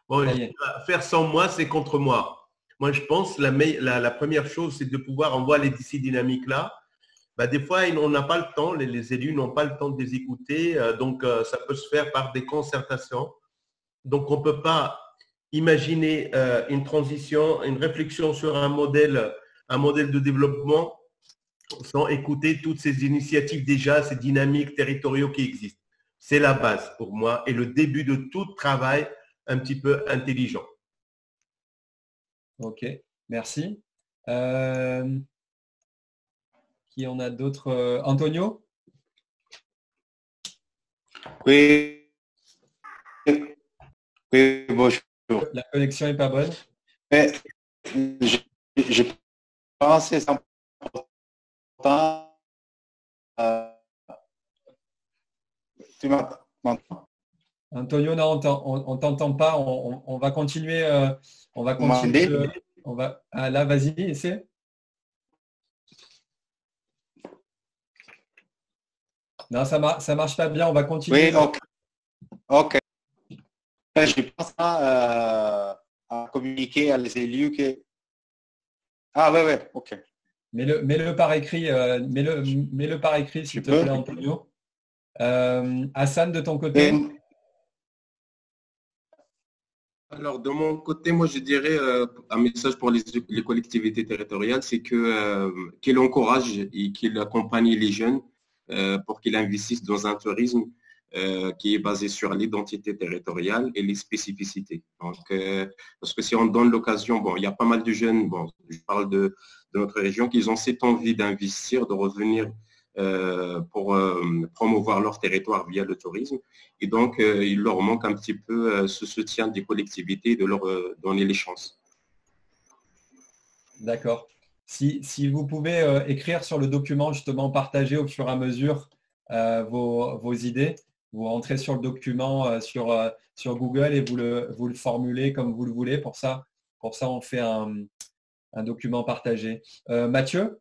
Bon, faire sans moi, c'est contre moi. Moi, je pense la première chose, c'est de pouvoir envoyer ces dynamiques-là. Bah, des fois, on n'a pas le temps, les élus n'ont pas le temps de les écouter, donc ça peut se faire par des concertations. Donc, on ne peut pas imaginer une transition, une réflexion sur un modèle de développement sans écouter toutes ces initiatives déjà, ces dynamiques territoriaux qui existent. C'est la base pour moi et le début de tout travail un petit peu intelligent. Ok, merci. Qui en a d'autres? Antonio? Oui. Oui, bonjour. La connexion n'est pas bonne. Mais je pense que c'est important. Tu m'entends? Antonio, non, on t'entend pas. On va continuer. On va continuer. Ah, là, vas-y, essaie. Non, ça marche pas bien. On va continuer. Oui, ok. Je pense à communiquer à les élus que. Ah oui, ok. Mets-le par écrit. Mets-le par écrit, s'il te plaît, Antonio. Hassan, de ton côté. Alors, de mon côté, moi, je dirais un message pour les collectivités territoriales, c'est qu'ils encouragent et qu'ils accompagnent les jeunes pour qu'ils investissent dans un tourisme qui est basé sur l'identité territoriale et les spécificités. Donc, parce que si on donne l'occasion, bon, il y a pas mal de jeunes, bon, je parle de notre région, qui ont cette envie d'investir, de revenir pour promouvoir leur territoire via le tourisme. Et donc, il leur manque un petit peu ce soutien des collectivités, de leur donner les chances. D'accord. Si vous pouvez écrire sur le document, justement, partager au fur et à mesure vos idées, vous rentrez sur le document sur Google et vous le formulez comme vous le voulez. Pour ça on fait un document partagé. Mathieu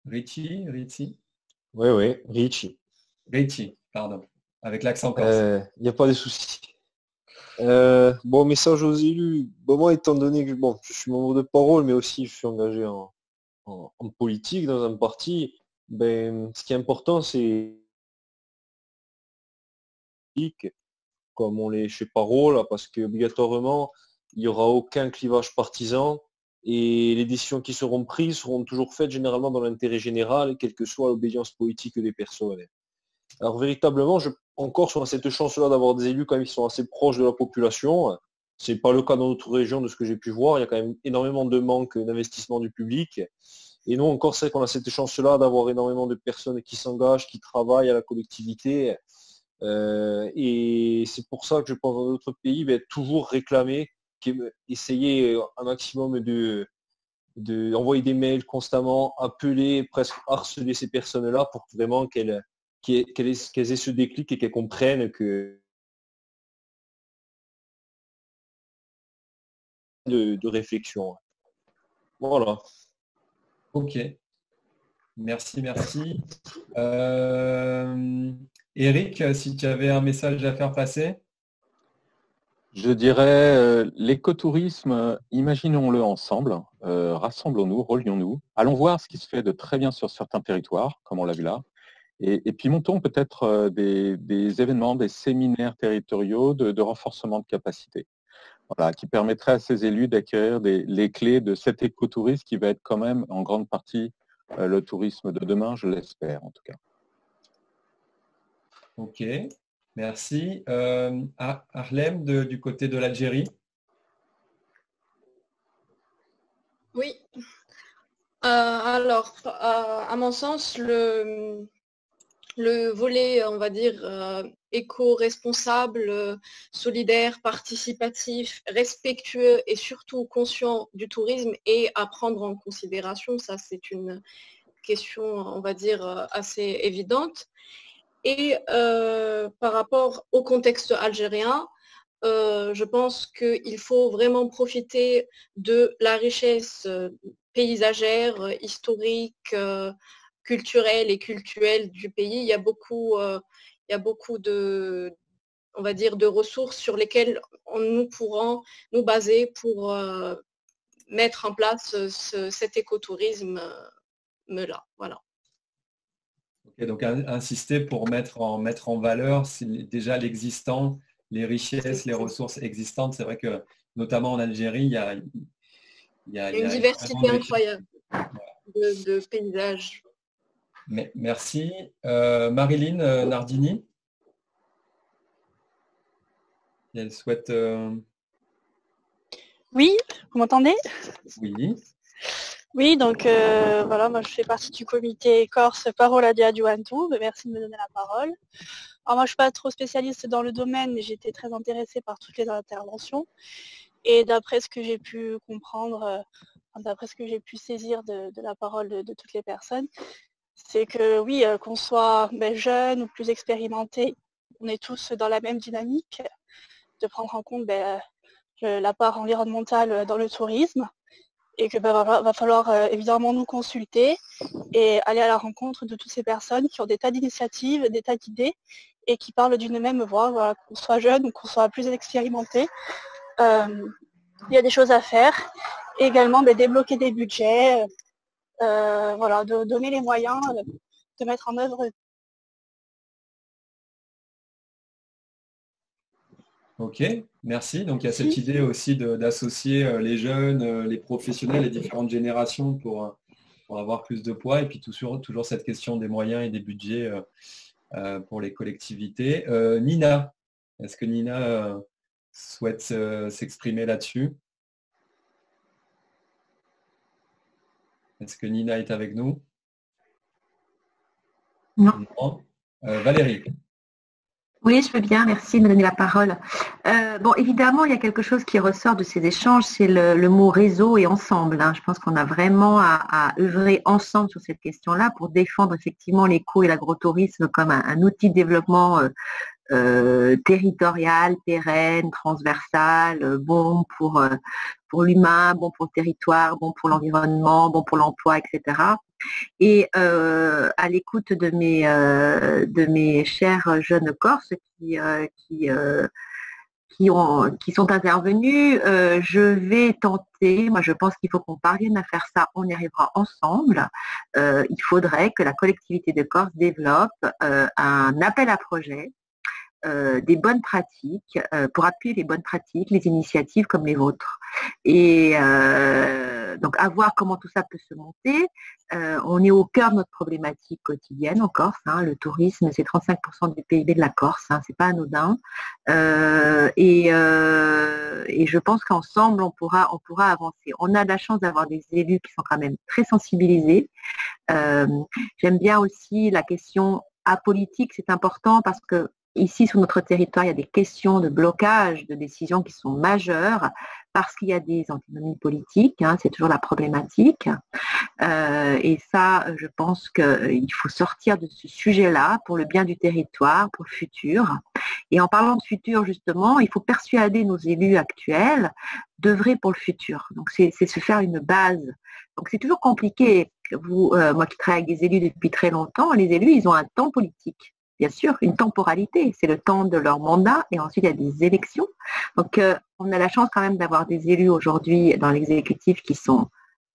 Ricci? Oui, Ricci. Ricci, pardon, avec l'accent corse. Il n'y a pas de souci. Bon, message aux élus. Bon, moi, étant donné que je suis membre de Parole, mais aussi je suis engagé en politique dans un parti, ce qui est important, c'est comme on l'est chez Parole, parce qu'obligatoirement, il n'y aura aucun clivage partisan et les décisions qui seront prises seront toujours faites généralement dans l'intérêt général, quelle que soit l'obédience politique des personnes. Alors véritablement, en Corse, on a cette chance-là d'avoir des élus quand même qui sont assez proches de la population. Ce n'est pas le cas dans notre région de ce que j'ai pu voir. Il y a quand même énormément de manque d'investissement du public. Et nous, en Corse, c'est qu'on a cette chance-là d'avoir énormément de personnes qui s'engagent, qui travaillent à la collectivité. Et c'est pour ça que je pense dans d'autres pays, toujours réclamer, essayer un maximum d'envoyer des mails constamment, appeler, presque harceler ces personnes-là pour vraiment qu'elles aient ce déclic et qu'elles comprennent que de réflexion. Voilà. Ok. Merci. Eric, si tu avais un message à faire passer. Je dirais l'écotourisme, imaginons-le ensemble, rassemblons-nous, relions-nous, allons voir ce qui se fait de très bien sur certains territoires, comme on l'a vu là, et puis montons peut-être des événements, des séminaires territoriaux de renforcement de capacité, voilà, qui permettraient à ces élus d'acquérir les clés de cet écotourisme qui va être quand même en grande partie le tourisme de demain, je l'espère en tout cas. Ok. Merci. Harlem, du côté de l'Algérie. Oui. Alors, à mon sens, le volet, on va dire, éco-responsable, solidaire, participatif, respectueux et surtout conscient du tourisme est à prendre en considération. Ça, c'est une question, on va dire, assez évidente. Et par rapport au contexte algérien, je pense qu'il faut vraiment profiter de la richesse paysagère, historique, culturelle et cultuelle du pays. Il y a beaucoup de, on va dire, de ressources sur lesquelles nous pourrons nous baser pour mettre en place cet écotourisme-là. Voilà. Okay, donc insister pour mettre en valeur déjà l'existant, les richesses, les ressources existantes. C'est vrai que notamment en Algérie, il y a une diversité incroyable de paysages. Merci. Marilyn Nardini, elle souhaite... Oui, vous m'entendez? Oui. Oui, donc voilà, moi je fais partie du comité Corse Parola di Adjuvantu. Merci de me donner la parole. Alors moi je suis pas trop spécialiste dans le domaine, mais j'étais très intéressée par toutes les interventions. Et d'après ce que j'ai pu comprendre, d'après ce que j'ai pu saisir de la parole de toutes les personnes, c'est que oui, qu'on soit jeune ou plus expérimenté, on est tous dans la même dynamique de prendre en compte la part environnementale dans le tourisme. Et que va falloir évidemment nous consulter et aller à la rencontre de toutes ces personnes qui ont des tas d'initiatives, des tas d'idées et qui parlent d'une même voix, voilà, qu'on soit jeune ou qu'on soit plus expérimenté. Il y a des choses à faire. Et également débloquer des budgets, voilà, de donner les moyens de mettre en œuvre. Ok, merci. Donc il y a cette idée aussi d'associer les jeunes, les professionnels, les différentes générations pour avoir plus de poids. Et puis toujours cette question des moyens et des budgets pour les collectivités. Nina, est-ce que Nina souhaite s'exprimer là-dessus? Est-ce que Nina est avec nous? Non. Valérie. Oui, je veux bien, merci de me donner la parole. Bon, évidemment, il y a quelque chose qui ressort de ces échanges, c'est le mot réseau et ensemble. Hein. Je pense qu'on a vraiment à œuvrer ensemble sur cette question-là pour défendre effectivement l'éco et l'agrotourisme comme un outil de développement territorial, pérenne, transversal, bon pour l'humain, bon pour le territoire, bon pour l'environnement, bon pour l'emploi, etc. Et à l'écoute de mes chers jeunes Corses qui sont intervenus, je vais tenter, moi je pense qu'il faut qu'on parvienne à faire ça, on y arrivera ensemble. Il faudrait que la collectivité de Corse développe un appel à projet, des bonnes pratiques, pour appuyer les bonnes pratiques, les initiatives comme les vôtres. Et donc à voir comment tout ça peut se monter. On est au cœur de notre problématique quotidienne en Corse. Hein. Le tourisme, c'est 35% du PIB de la Corse, hein, c'est pas anodin. Et je pense qu'ensemble, on pourra avancer. On a la chance d'avoir des élus qui sont quand même très sensibilisés. J'aime bien aussi la question apolitique, c'est important parce que ici, sur notre territoire, il y a des questions de blocage de décisions qui sont majeures parce qu'il y a des antinomies politiques, hein, c'est toujours la problématique. Et ça, je pense qu'il faut sortir de ce sujet-là pour le bien du territoire, pour le futur. Et en parlant de futur, justement, il faut persuader nos élus actuels d'œuvrer pour le futur. Donc, c'est se faire une base. Donc, c'est toujours compliqué. Moi qui travaille avec des élus depuis très longtemps, les élus, ils ont un temps politique. Bien sûr, une temporalité, c'est le temps de leur mandat et ensuite il y a des élections. Donc on a la chance quand même d'avoir des élus aujourd'hui dans l'exécutif qui sont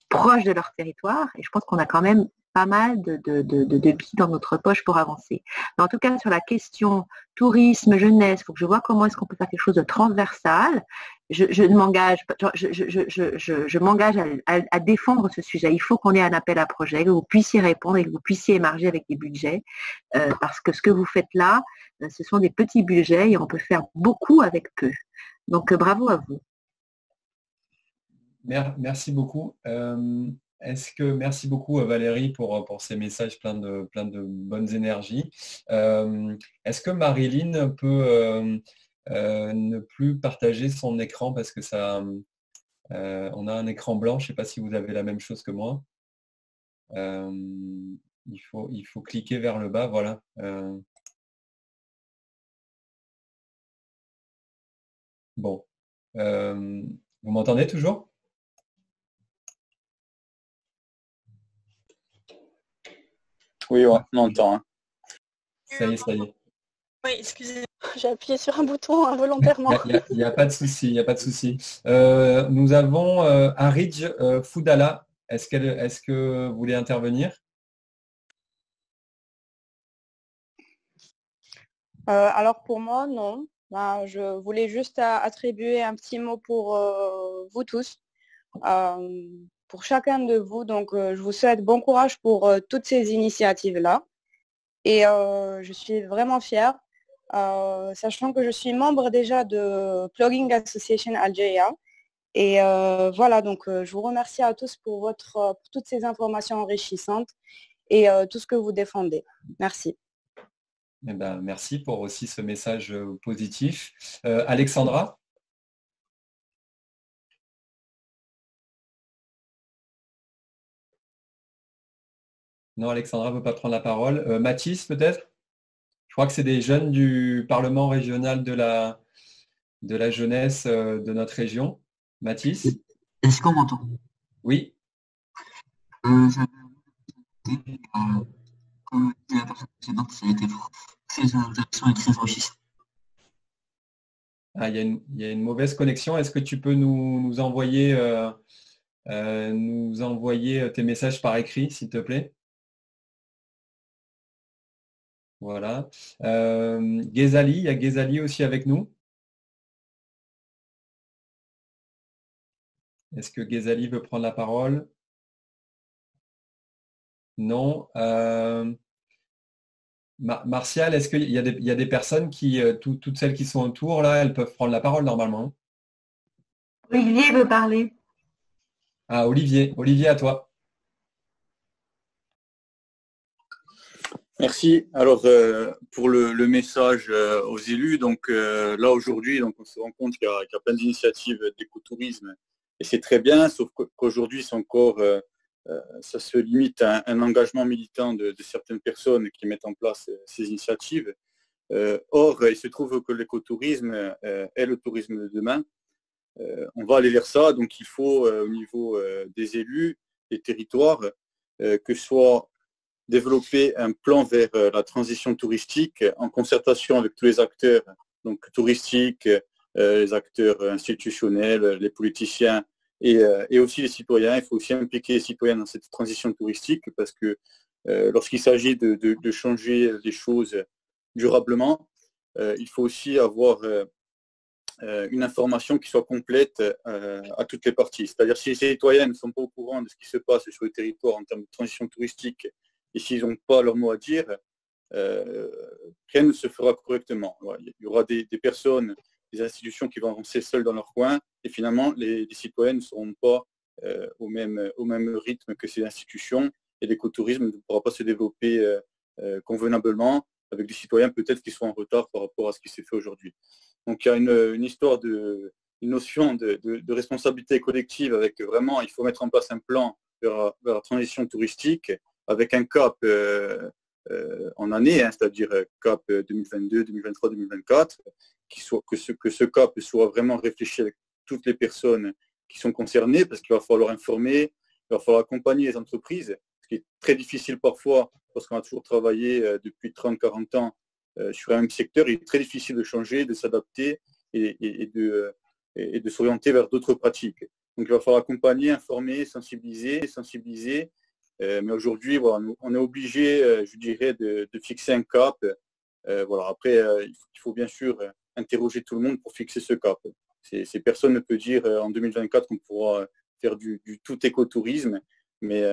proches de leur territoire et je pense qu'on a quand même pas mal de billes dans notre poche pour avancer. Mais en tout cas, sur la question tourisme, jeunesse, il faut que je vois comment est-ce qu'on peut faire quelque chose de transversal. Je m'engage à défendre ce sujet. Il faut qu'on ait un appel à projet, que vous puissiez répondre et que vous puissiez émarger avec des budgets, parce que ce que vous faites là, ce sont des petits budgets et on peut faire beaucoup avec peu. Donc, bravo à vous. Merci beaucoup. Merci beaucoup Valérie pour ces messages plein de bonnes énergies. Est-ce que Marilyn peut ne plus partager son écran parce que ça, on a un écran blanc. Je ne sais pas si vous avez la même chose que moi. Il faut cliquer vers le bas, voilà. Bon. Vous m'entendez toujours ? Oui, ouais, on entend. Hein. Ça y est. Oui, excusez-moi, j'ai appuyé sur un bouton involontairement. Il n'y a pas de souci, il n'y a pas de souci. Nous avons Aridj Foudala. Est-ce que vous voulez intervenir ? Alors pour moi, non. Ben, je voulais juste attribuer un petit mot pour vous tous, pour chacun de vous. Donc je vous souhaite bon courage pour toutes ces initiatives-là. Et je suis vraiment fière, sachant que je suis membre déjà de Plugging Association Algeria. Et voilà, donc je vous remercie à tous pour toutes ces informations enrichissantes et tout ce que vous défendez. Merci. Eh ben, merci pour aussi ce message positif. Alexandra ? Non, Alexandra ne veut pas prendre la parole. Mathis, peut-être ? Je crois que c'est des jeunes du Parlement régional de la jeunesse de notre région. Mathis ? Est-ce qu'on m'entend ? Oui. Comme la personne précédente, ça a été très intéressant et très enrichissant. Ah, il y a une mauvaise connexion. Est-ce que tu peux nous envoyer tes messages par écrit, s'il te plaît ? Voilà. Ghezali, il y a Ghezali aussi avec nous. Est-ce que Ghezali veut prendre la parole ? Non. Martial, est-ce qu'il y a des personnes qui, toutes celles qui sont autour, là, elles peuvent prendre la parole normalement ? Olivier veut parler. Ah, Olivier, à toi. Merci. Alors, pour le message aux élus, donc là aujourd'hui, donc on se rend compte qu'il y a plein d'initiatives d'écotourisme et c'est très bien, sauf qu'aujourd'hui, c'est encore, ça se limite à un engagement militant de certaines personnes qui mettent en place ces initiatives. Or, il se trouve que l'écotourisme est le tourisme de demain. On va aller vers ça, donc il faut au niveau des élus, des territoires, que soit développer un plan vers la transition touristique en concertation avec tous les acteurs, donc touristiques, les acteurs institutionnels, les politiciens et aussi les citoyens. Il faut aussi impliquer les citoyens dans cette transition touristique parce que lorsqu'il s'agit de changer les choses durablement, il faut aussi avoir une information qui soit complète à toutes les parties. C'est-à-dire si les citoyens ne sont pas au courant de ce qui se passe sur le territoire en termes de transition touristique et s'ils n'ont pas leur mot à dire, rien ne se fera correctement. Il y aura des personnes, des institutions qui vont avancer seules dans leur coin et finalement les citoyens ne seront pas au même rythme que ces institutions et l'écotourisme ne pourra pas se développer convenablement avec des citoyens peut-être qui sont en retard par rapport à ce qui s'est fait aujourd'hui. Donc il y a une histoire une notion de responsabilité collective avec vraiment, il faut mettre en place un plan vers la transition touristique avec un cap en année, c'est-à-dire cap 2022, 2023, 2024, que ce cap soit vraiment réfléchi avec toutes les personnes qui sont concernées, parce qu'il va falloir informer, il va falloir accompagner les entreprises, ce qui est très difficile parfois, parce qu'on a toujours travaillé depuis 30-40 ans sur un même secteur, il est très difficile de changer, de s'adapter et de s'orienter vers d'autres pratiques. Donc il va falloir accompagner, informer, sensibiliser Mais aujourd'hui, voilà, on est obligé, je dirais, de fixer un cap. Voilà. Après, il faut bien sûr interroger tout le monde pour fixer ce cap. Personne ne peut dire en 2024 qu'on pourra faire du tout écotourisme, mais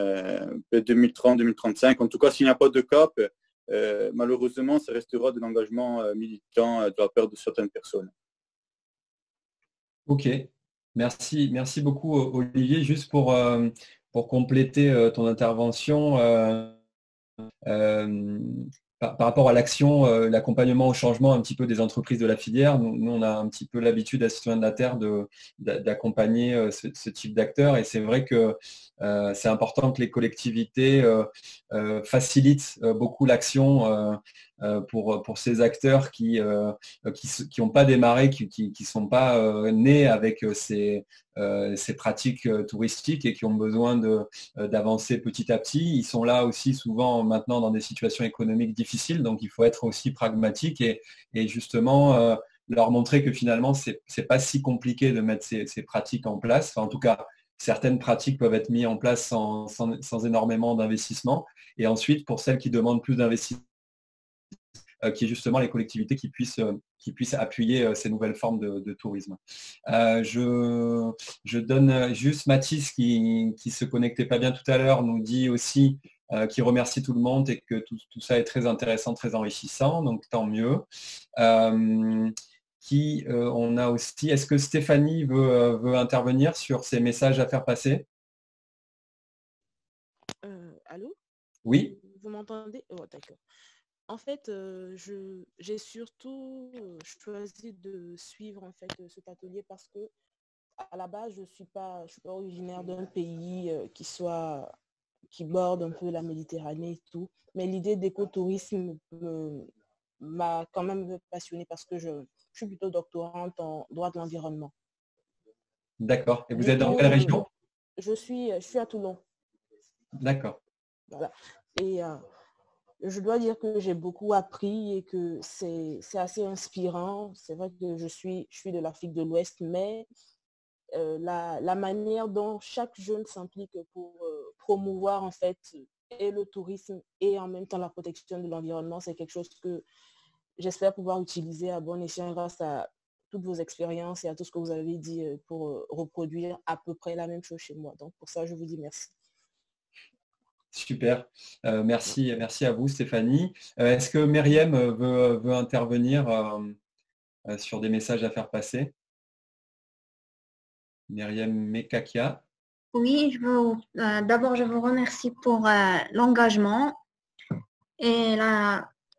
2030, 2035, en tout cas, s'il n'y a pas de cap, malheureusement, ça restera de l'engagement militant de la part de certaines personnes. Ok, merci beaucoup Olivier. Juste pour compléter ton intervention, par rapport à l'action, l'accompagnement au changement un petit peu des entreprises de la filière, nous on a un petit peu l'habitude à Citoyens de la Terre d'accompagner ce type d'acteurs, et c'est vrai que c'est important que les collectivités facilitent beaucoup l'action pour ces acteurs qui n'ont pas démarré, qui sont pas nés avec ces pratiques touristiques et qui ont besoin d'avancer petit à petit. Ils sont là aussi souvent maintenant dans des situations économiques difficiles, donc il faut être aussi pragmatique et justement leur montrer que finalement c'est pas si compliqué de mettre ces pratiques en place. Enfin, en tout cas, certaines pratiques peuvent être mises en place sans énormément d'investissement. Et ensuite, pour celles qui demandent plus d'investissement, qui est justement les collectivités qui puissent appuyer ces nouvelles formes de tourisme. Je donne juste Mathis qui se connectait pas bien tout à l'heure, nous dit aussi qu'il remercie tout le monde et que tout ça est très intéressant, très enrichissant, donc tant mieux. On a aussi, est-ce que Stéphanie veut intervenir sur ces messages à faire passer? Allô? Oui. Vous m'entendez? Oh, d'accord. En fait, j'ai surtout choisi de suivre en fait cet atelier parce que à la base, je suis pas originaire d'un pays qui borde un peu la Méditerranée et tout. Mais l'idée d'écotourisme m'a quand même passionnée parce que je suis plutôt doctorante en droit de l'environnement. D'accord. Et vous êtes dans quelle région? Je suis à Toulon. D'accord. Voilà. Et je dois dire que j'ai beaucoup appris et que c'est assez inspirant. C'est vrai que je suis de l'Afrique de l'Ouest, mais la manière dont chaque jeune s'implique pour promouvoir en fait et le tourisme et en même temps la protection de l'environnement, c'est quelque chose que j'espère pouvoir utiliser à bon escient grâce à toutes vos expériences et à tout ce que vous avez dit pour reproduire à peu près la même chose chez moi. Donc pour ça, je vous dis merci. Super, merci à vous Stéphanie. Est-ce que Myriam veut intervenir sur des messages à faire passer? Myriam Mekakia. Oui, d'abord je vous remercie pour l'engagement et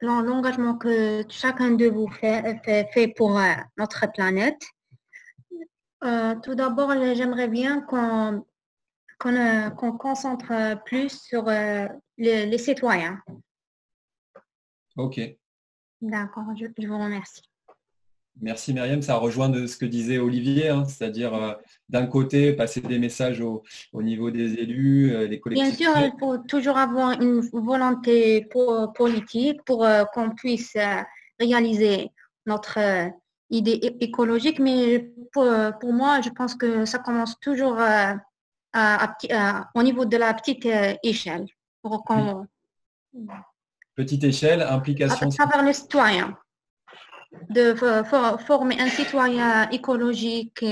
l'engagement que chacun de vous fait pour notre planète. Tout d'abord, j'aimerais bien qu'on concentre plus sur les citoyens. Ok. D'accord, je vous remercie. Merci Myriam, ça rejoint de ce que disait Olivier, hein, c'est-à-dire d'un côté passer des messages au niveau des élus, les collectivités. Bien sûr, il faut toujours avoir une volonté politique pour qu'on puisse réaliser notre idée écologique, mais pour moi, je pense que ça commence toujours au niveau de la petite échelle. Petite échelle, implication. À travers les citoyens. De former un citoyen écologique.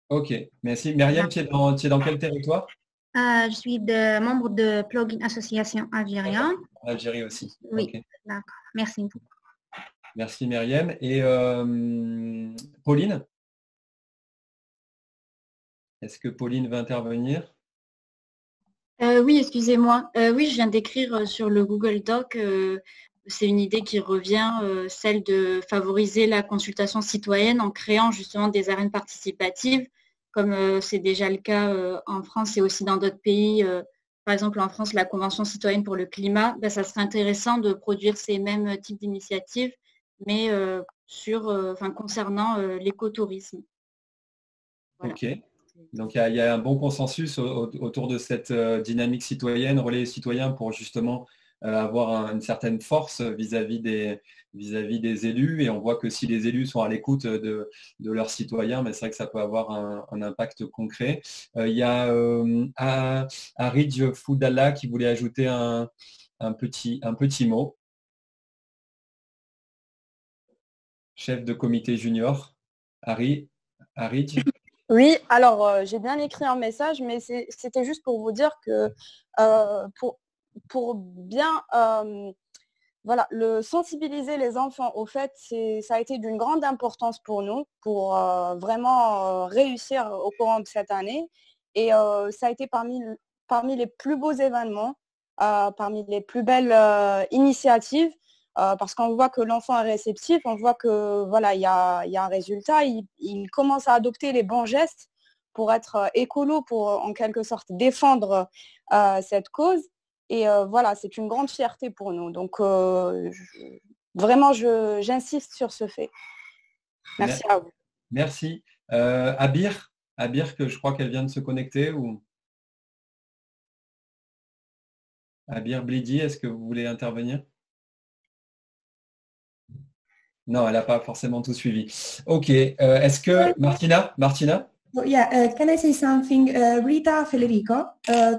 Ok, merci. Myriam, tu es dans quel territoire? Je suis membre de Plugin Association Algérienne. En Algérie aussi. Oui, okay. D'accord. Merci beaucoup. Merci Myriam. Et Pauline? Est-ce que Pauline va intervenir? Oui, excusez-moi. Oui, je viens d'écrire sur le Google Doc. C'est une idée qui revient, celle de favoriser la consultation citoyenne en créant justement des arènes participatives, comme c'est déjà le cas en France et aussi dans d'autres pays. Par exemple, en France, la Convention citoyenne pour le climat, ça serait intéressant de produire ces mêmes types d'initiatives, mais concernant l'écotourisme. Voilà. Ok. Donc, il y a un bon consensus autour de cette dynamique citoyenne, relais citoyen pour justement avoir une certaine force vis-à-vis des élus, et on voit que si les élus sont à l'écoute de leurs citoyens, mais c'est vrai que ça peut avoir un impact concret. Il y a Aridj Foudallah qui voulait ajouter un petit mot. Chef de comité junior, Aridj. Oui, alors j'ai bien écrit un message, mais c'était juste pour vous dire que pour bien voilà, sensibiliser les enfants au fait, ça a été d'une grande importance pour nous, pour vraiment réussir au courant de cette année. Et ça a été parmi les plus beaux événements, parmi les plus belles initiatives, parce qu'on voit que l'enfant est réceptif, on voit que voilà, il y a un résultat, il commence à adopter les bons gestes pour être écolo, pour en quelque sorte défendre cette cause. Et voilà, c'est une grande fierté pour nous. Donc, vraiment, j'insiste sur ce fait. Merci à vous. Merci. Abir, que je crois qu'elle vient de se connecter. Abir Blidi, est-ce que vous voulez intervenir? Non, elle n'a pas forcément tout suivi. Ok. Est-ce que Martina? Yeah, can I say something? Rita Federico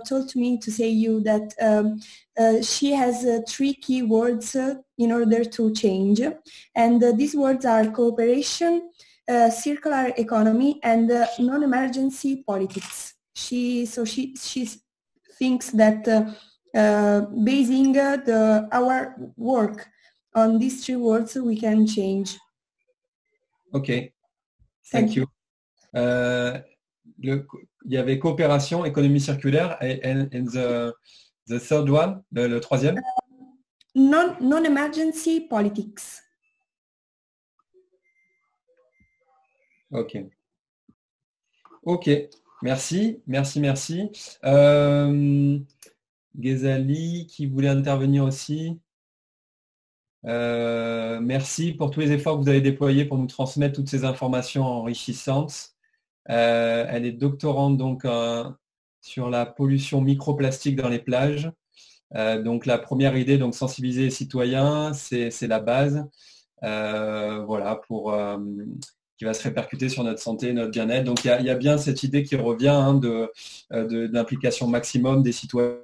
told me to say you that she has 3 key words in order to change, and these words are cooperation, circular economy, and non-emergency politics. She thinks that basing our work on these 3 words, we can change. Okay, thank you. Il y avait coopération, économie circulaire, and the third one, le troisième? Non-emergency politics. Ok. Merci. Ghezali qui voulait intervenir aussi. Merci pour tous les efforts que vous avez déployés pour nous transmettre toutes ces informations enrichissantes. Elle est doctorante donc sur la pollution microplastique dans les plages. Donc la première idée, donc sensibiliser les citoyens, c'est la base. Voilà, qui va se répercuter sur notre santé, notre bien-être. Donc il y a bien cette idée qui revient de l'implication maximum des citoyens.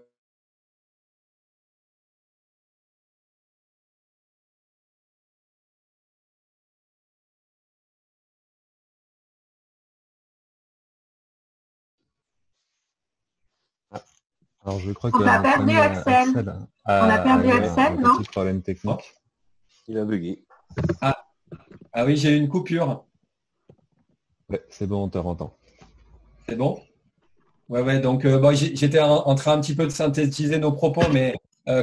Alors je crois On a perdu Axel. On a perdu Axel, non? Petit problème technique. Il a bugué. Ah oui, j'ai eu une coupure. Ouais, c'est bon, on te entend. C'est bon? Ouais, donc j'étais en train un petit peu de synthétiser nos propos, mais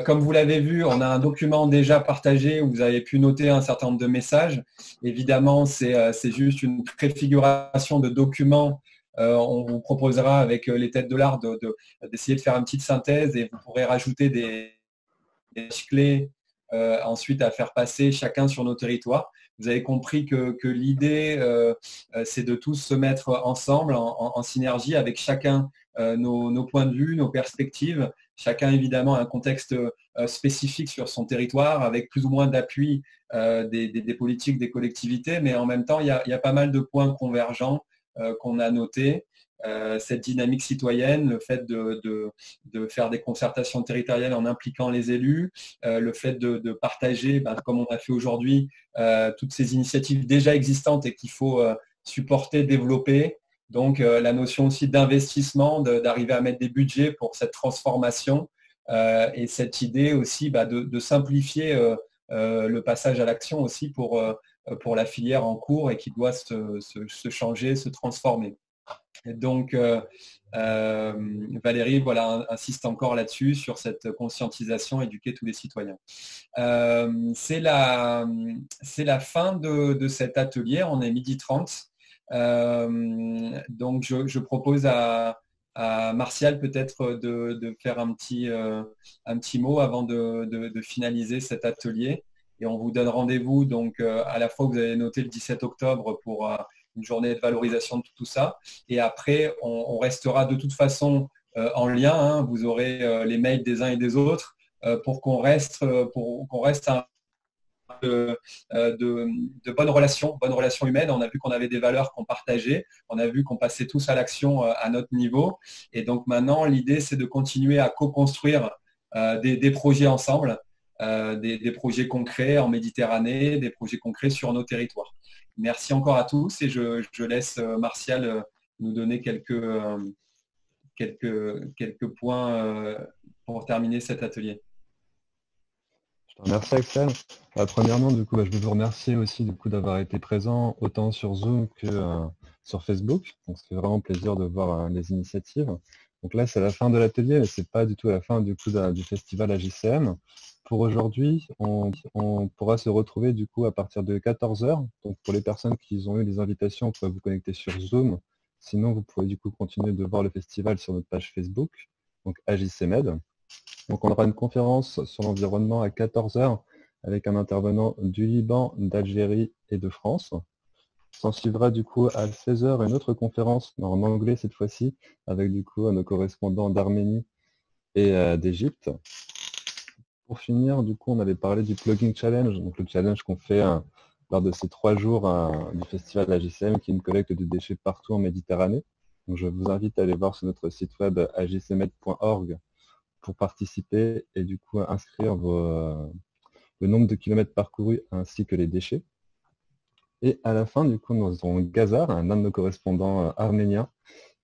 comme vous l'avez vu, on a un document déjà partagé où vous avez pu noter un certain nombre de messages. Évidemment, c'est juste une préfiguration de documents. On vous proposera avec les têtes de l'art d'essayer de faire une petite synthèse, et vous pourrez rajouter des clés ensuite à faire passer chacun sur nos territoires. Vous avez compris que l'idée, c'est de tous se mettre ensemble, en synergie avec chacun nos points de vue, nos perspectives. Chacun, évidemment, a un contexte spécifique sur son territoire, avec plus ou moins d'appui des politiques, des collectivités, mais en même temps, il y a pas mal de points convergents qu'on a notés. Cette dynamique citoyenne, le fait de faire des concertations territoriales en impliquant les élus, le fait de partager, comme on a fait aujourd'hui, toutes ces initiatives déjà existantes et qu'il faut supporter, développer. Donc la notion aussi d'investissement, d'arriver à mettre des budgets pour cette transformation, et cette idée aussi de simplifier le passage à l'action aussi pour la filière en cours et qui doit se changer, se transformer. Et donc, Valérie insiste encore là-dessus, sur cette conscientisation, éduquer tous les citoyens. C'est la fin de cet atelier, on est 12h30. Donc, je propose à Martial peut-être de faire un petit mot avant de finaliser cet atelier. Et on vous donne rendez-vous, donc à la fois vous avez noté le 17 octobre pour une journée de valorisation de tout ça. Et après, on restera de toute façon en lien. Vous aurez les mails des uns et des autres. pour qu'on reste de bonnes relations humaines. On a vu qu'on avait des valeurs qu'on partageait, on a vu qu'on passait tous à l'action à notre niveau. Et donc maintenant, l'idée, c'est de continuer à co-construire des projets ensemble, des projets concrets en Méditerranée, des projets concrets sur nos territoires. Merci encore à tous et je laisse Martial nous donner quelques points pour terminer cet atelier. Merci Axel. Premièrement, du coup, je veux vous remercier aussi d'avoir été présent autant sur Zoom que sur Facebook. Donc, c'est vraiment plaisir de voir les initiatives. Donc là, c'est la fin de l'atelier, mais c'est pas du tout la fin du festival AJCM. Pour aujourd'hui, on pourra se retrouver du coup à partir de 14h. Donc pour les personnes qui ont eu les invitations, vous pouvez vous connecter sur Zoom. Sinon, vous pouvez du coup continuer de voir le festival sur notre page Facebook, donc AJCMed. Donc on aura une conférence sur l'environnement à 14h avec un intervenant du Liban, d'Algérie et de France. S'en suivra du coup à 16h une autre conférence en anglais cette fois-ci avec du coup nos correspondants d'Arménie et d'Égypte. Pour finir, du coup, on avait parlé du Plugging Challenge, donc le challenge qu'on fait lors de ces 3 jours du festival AJCM, qui est une collecte de déchets partout en Méditerranée. Donc je vous invite à aller voir sur notre site web ajcmed.org pour participer et du coup inscrire le nombre de kilomètres parcourus ainsi que les déchets. Et à la fin, du coup, nous aurons Gazar, un de nos correspondants arméniens,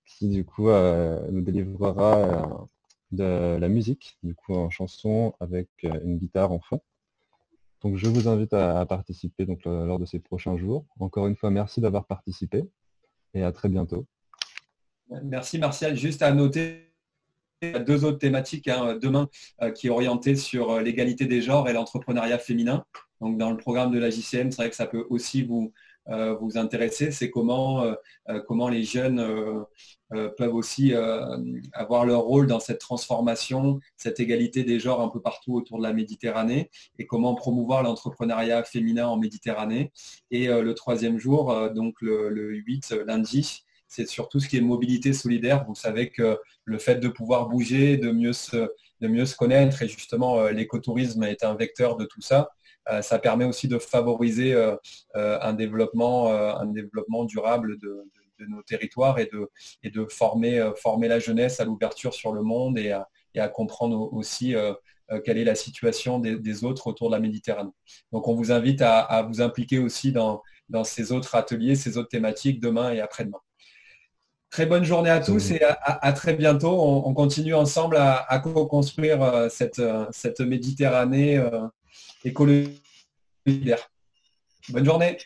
qui du coup nous délivrera de la musique, du coup en chanson avec une guitare en fond. Donc je vous invite à participer donc, lors de ces prochains jours. Encore une fois, merci d'avoir participé et à très bientôt. Merci Martial. Juste à noter 2 autres thématiques demain qui est orientée sur l'égalité des genres et l'entrepreneuriat féminin. Donc dans le programme de la JCM, c'est vrai que ça peut aussi vous intéresser. C'est comment les jeunes peuvent aussi avoir leur rôle dans cette transformation, cette égalité des genres un peu partout autour de la Méditerranée et comment promouvoir l'entrepreneuriat féminin en Méditerranée. Et le 3e jour, donc le 8 lundi, c'est surtout ce qui est mobilité solidaire. Vous savez que le fait de pouvoir bouger, de mieux se connaître, et justement l'écotourisme est un vecteur de tout ça, ça permet aussi de favoriser un développement durable de nos territoires et de former la jeunesse à l'ouverture sur le monde et à comprendre aussi quelle est la situation des autres autour de la Méditerranée. Donc on vous invite à vous impliquer aussi dans ces autres ateliers, ces autres thématiques demain et après-demain. Très bonne journée à tous et à très bientôt. On continue ensemble à co-construire cette Méditerranée écologique. Bonne journée.